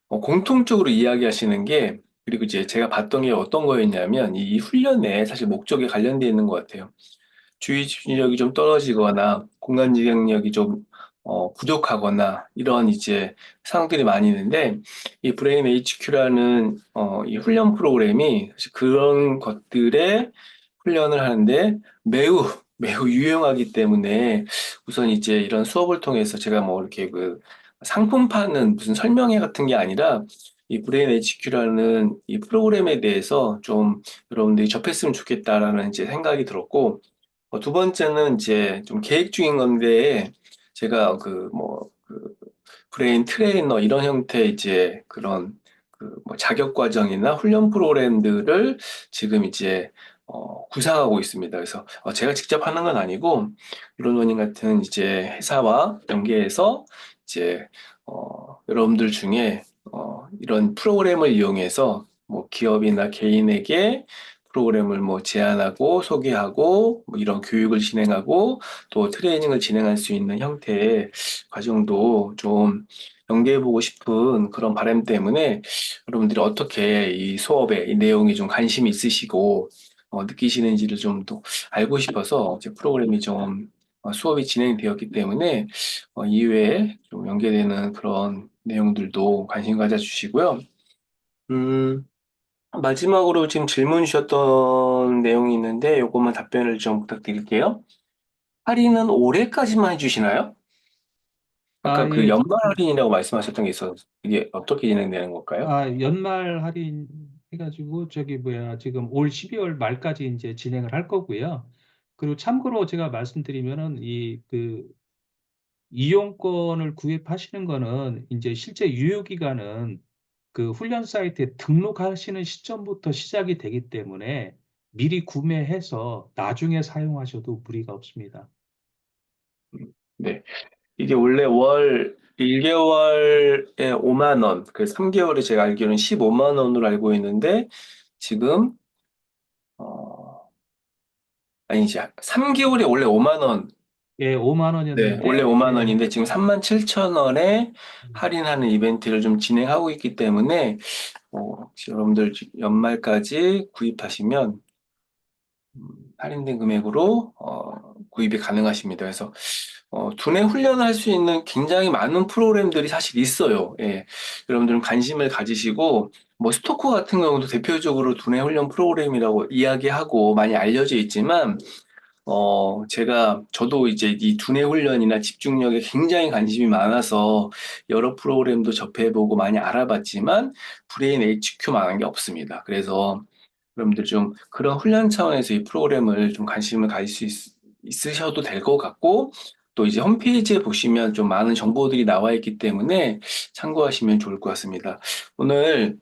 공통적으로 이야기하시는 게, 그리고 이제 제가 봤던 게 어떤 거였냐면, 이 훈련에 사실 목적에 관련되어 있는 것 같아요. 주의 집중력이 좀 떨어지거나 공간 지각력이 좀 부족하거나 이런 이제 상황들이 많이 있는데 이 브레인 HQ라는 이 훈련 프로그램이 사실 그런 것들의 훈련을 하는데 매우 유용하기 때문에 우선 이제 이런 수업을 통해서 제가 뭐 이렇게 그 상품 파는 무슨 설명회 같은 게 아니라 이 브레인 HQ라는 이 프로그램에 대해서 좀 여러분들이 접했으면 좋겠다라는 이제 생각이 들었고 두 번째는 이제 좀 계획 중인 건데, 제가 브레인 트레이너 이런 형태 이제 그런 그 뭐 자격 과정이나 훈련 프로그램들을 지금 이제 구상하고 있습니다. 그래서 제가 직접 하는 건 아니고, 이론원님 같은 이제 회사와 연계해서 이제 여러분들 중에 이런 프로그램을 이용해서 뭐 기업이나 개인에게 프로그램을 뭐 제안하고 소개하고 뭐 이런 교육을 진행하고 또 트레이닝을 진행할 수 있는 형태의 과정도 좀 연계해보고 싶은 그런 바람 때문에 여러분들이 어떻게 이 수업에 이 내용이 좀 관심이 있으시고 느끼시는지를 좀 더 알고 싶어서 제 프로그램이 좀 수업이 진행되었기 때문에 이외에 좀 연계되는 그런 내용들도 관심 가져주시고요. 음, 마지막으로 지금 질문 주셨던 내용이 있는데 요것만 답변을 좀 부탁드릴게요. 할인은 올해까지만 해주시나요? 아, 아까 그 예, 연말 할인이라고 말씀하셨던 게 있어서 이게 어떻게 진행되는 걸까요? 연말 할인 해가지고 저기 뭐야 지금 올 12월 말까지 이제 진행을 할 거고요. 그리고 참고로 제가 말씀드리면은 이 그 이용권을 구입하시는 거는 이제 실제 유효 기간은 그 훈련 사이트에 등록하시는 시점부터 시작이 되기 때문에 미리 구매해서 나중에 사용하셔도 무리가 없습니다. 네. 이게 원래 월 1개월에 5만 원, 그 3개월에 제가 알기로는 15만 원으로 알고 있는데 지금 아니지 3개월에 원래 5만 원, 예, 5만 네, 원래 원이었는데 5만 예, 원인데 지금 3만 7천 원에 할인하는 이벤트를 좀 진행하고 있기 때문에 혹시 여러분들 연말까지 구입하시면 할인된 금액으로 구입이 가능하십니다. 그래서 두뇌 훈련을 할 수 있는 굉장히 많은 프로그램들이 사실 있어요. 예. 여러분들은 관심을 가지시고, 뭐, 스토커 같은 경우도 대표적으로 두뇌 훈련 프로그램이라고 이야기하고 많이 알려져 있지만, 저도 이제 이 두뇌 훈련이나 집중력에 굉장히 관심이 많아서 여러 프로그램도 접해보고 많이 알아봤지만, 브레인 HQ만한 게 없습니다. 그래서 여러분들 좀 그런 훈련 차원에서 이 프로그램을 좀 관심을 가질 수 있으셔도 될 것 같고, 또 이제 홈페이지에 보시면 좀 많은 정보들이 나와 있기 때문에 참고하시면 좋을 것 같습니다. 오늘,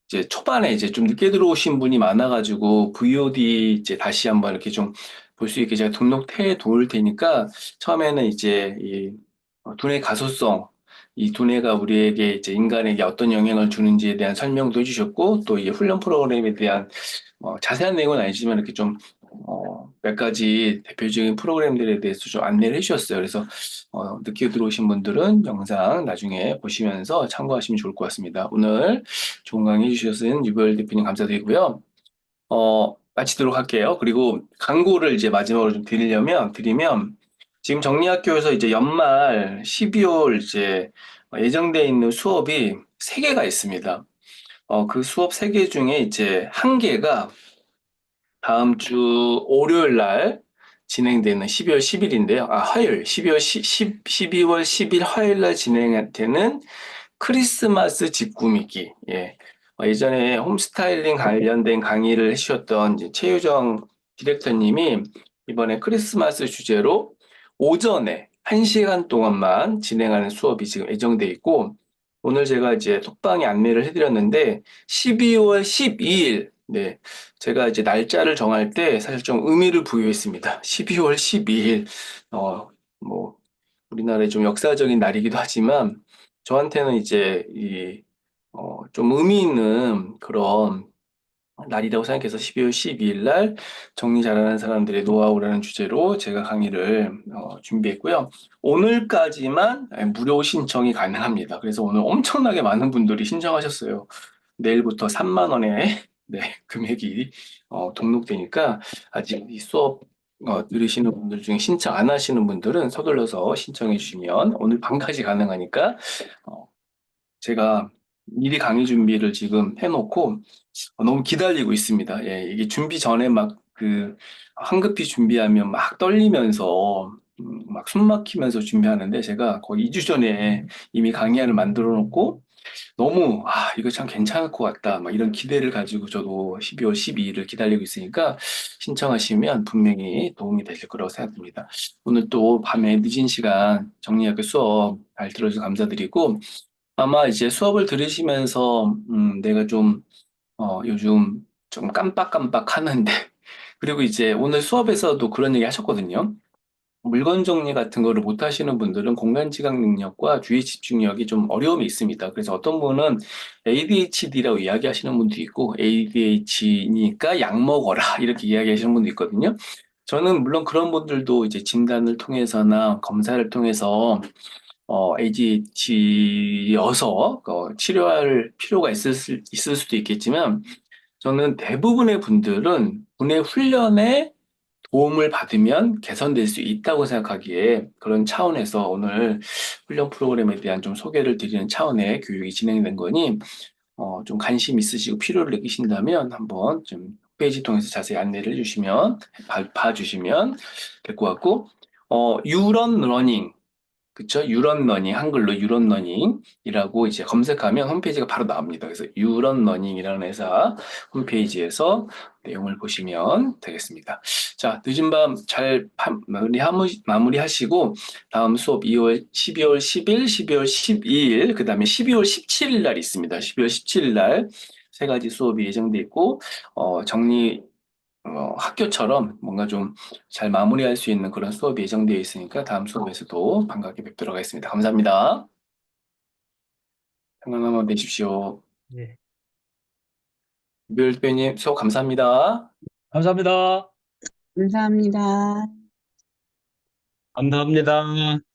이제 초반에 이제 좀 늦게 들어오신 분이 많아가지고 VOD 이제 다시 한번 이렇게 좀 볼 수 있게 제가 등록해 놓을 테니까 처음에는 이제 두뇌 가소성, 이 두뇌가 우리에게 이제 인간에게 어떤 영향을 주는지에 대한 설명도 해주셨고 또 이 훈련 프로그램에 대한 자세한 내용은 아니지만 이렇게 좀 몇 가지 대표적인 프로그램들에 대해서 좀 안내를 해주셨어요. 그래서 늦게 들어오신 분들은 영상 나중에 보시면서 참고하시면 좋을 것 같습니다. 오늘 좋은 강의 해주셔서 유별 대표님 감사드리고요. 마치도록 할게요. 그리고 광고를 이제 마지막으로 좀 드리면 지금 정리학교에서 이제 연말 12월 이제 예정되어 있는 수업이 3개가 있습니다. 그 수업 3개 중에 이제 1개가 다음 주 월요일 날 진행되는 12월 10일인데요. 화요일, 12월 10일 화요일 날 진행되는 크리스마스 집 꾸미기. 예. 예전에 홈스타일링 관련된 강의를 해주셨던 이제 최유정 디렉터님이 이번에 크리스마스 주제로 오전에 1시간 동안만 진행하는 수업이 지금 예정돼 있고, 오늘 제가 이제 톡방에 안내를 해드렸는데, 12월 12일, 네. 제가 이제 날짜를 정할 때 사실 좀 의미를 부여했습니다. 12월 12일, 뭐, 우리나라의 좀 역사적인 날이기도 하지만, 저한테는 이제 좀 의미 있는 그런 날이라고 생각해서 12월 12일 날 정리 잘하는 사람들의 노하우라는 주제로 제가 강의를 준비했고요. 오늘까지만 무료 신청이 가능합니다. 그래서 오늘 엄청나게 많은 분들이 신청하셨어요. 내일부터 3만 원의 네, 금액이 등록되니까 아직 이 수업 들으시는 분들 중에 신청 안 하시는 분들은 서둘러서 신청해 주시면 오늘 밤까지 가능하니까 어, 제가 미리 강의 준비를 지금 해놓고 너무 기다리고 있습니다. 예, 이게 준비 전에 막 황급히 준비하면 막 떨리면서 막 숨 막히면서 준비하는데 제가 거의 2주 전에 이미 강의안을 만들어 놓고 너무 이거 참 괜찮을 것 같다 막 이런 기대를 가지고 저도 12월 12일을 기다리고 있으니까 신청하시면 분명히 도움이 되실 거라고 생각됩니다. 오늘 또 밤에 늦은 시간 정리하게 수업 잘 들어주셔서 감사드리고 아마 이제 수업을 들으시면서 내가 좀 요즘 좀 깜빡깜빡 하는데 그리고 이제 오늘 수업에서도 그런 얘기 하셨거든요. 물건 정리 같은 거를 못 하시는 분들은 공간 지각 능력과 주의 집중력이 좀 어려움이 있습니다. 그래서 어떤 분은 ADHD라고 이야기하시는 분도 있고 ADHD니까 약 먹어라 이렇게 이야기하시는 분도 있거든요. 저는 물론 그런 분들도 이제 진단을 통해서나 검사를 통해서 ADHD여서 치료할 필요가 있을 수도 있겠지만 저는 대부분의 분들은 분의 훈련에 도움을 받으면 개선될 수 있다고 생각하기에 그런 차원에서 오늘 훈련 프로그램에 대한 좀 소개를 드리는 차원의 교육이 진행된 거니 좀 관심 있으시고 필요를 느끼신다면 한번 좀 페이지 통해서 자세히 안내를 해주시면 봐주시면 될 것 같고 유런 러닝 그쵸? 유런러닝, 한글로 유런러닝이라고 이제 검색하면 홈페이지가 바로 나옵니다. 그래서 유런러닝이라는 회사 홈페이지에서 내용을 보시면 되겠습니다. 자, 늦은 밤 잘 마무리하시고 다음 수업 12월 10일, 12월 12일, 그 다음에 12월 17일 날 있습니다. 12월 17일 날 세 가지 수업이 예정돼 있고 학교처럼 뭔가 좀 잘 마무리할 수 있는 그런 수업이 예정되어 있으니까 다음 수업에서도 반갑게 뵙도록 하겠습니다. 감사합니다. 평안한 하루 되십시오. 네. 뮤 대표님 수업 감사합니다. 감사합니다. 감사합니다. 감사합니다.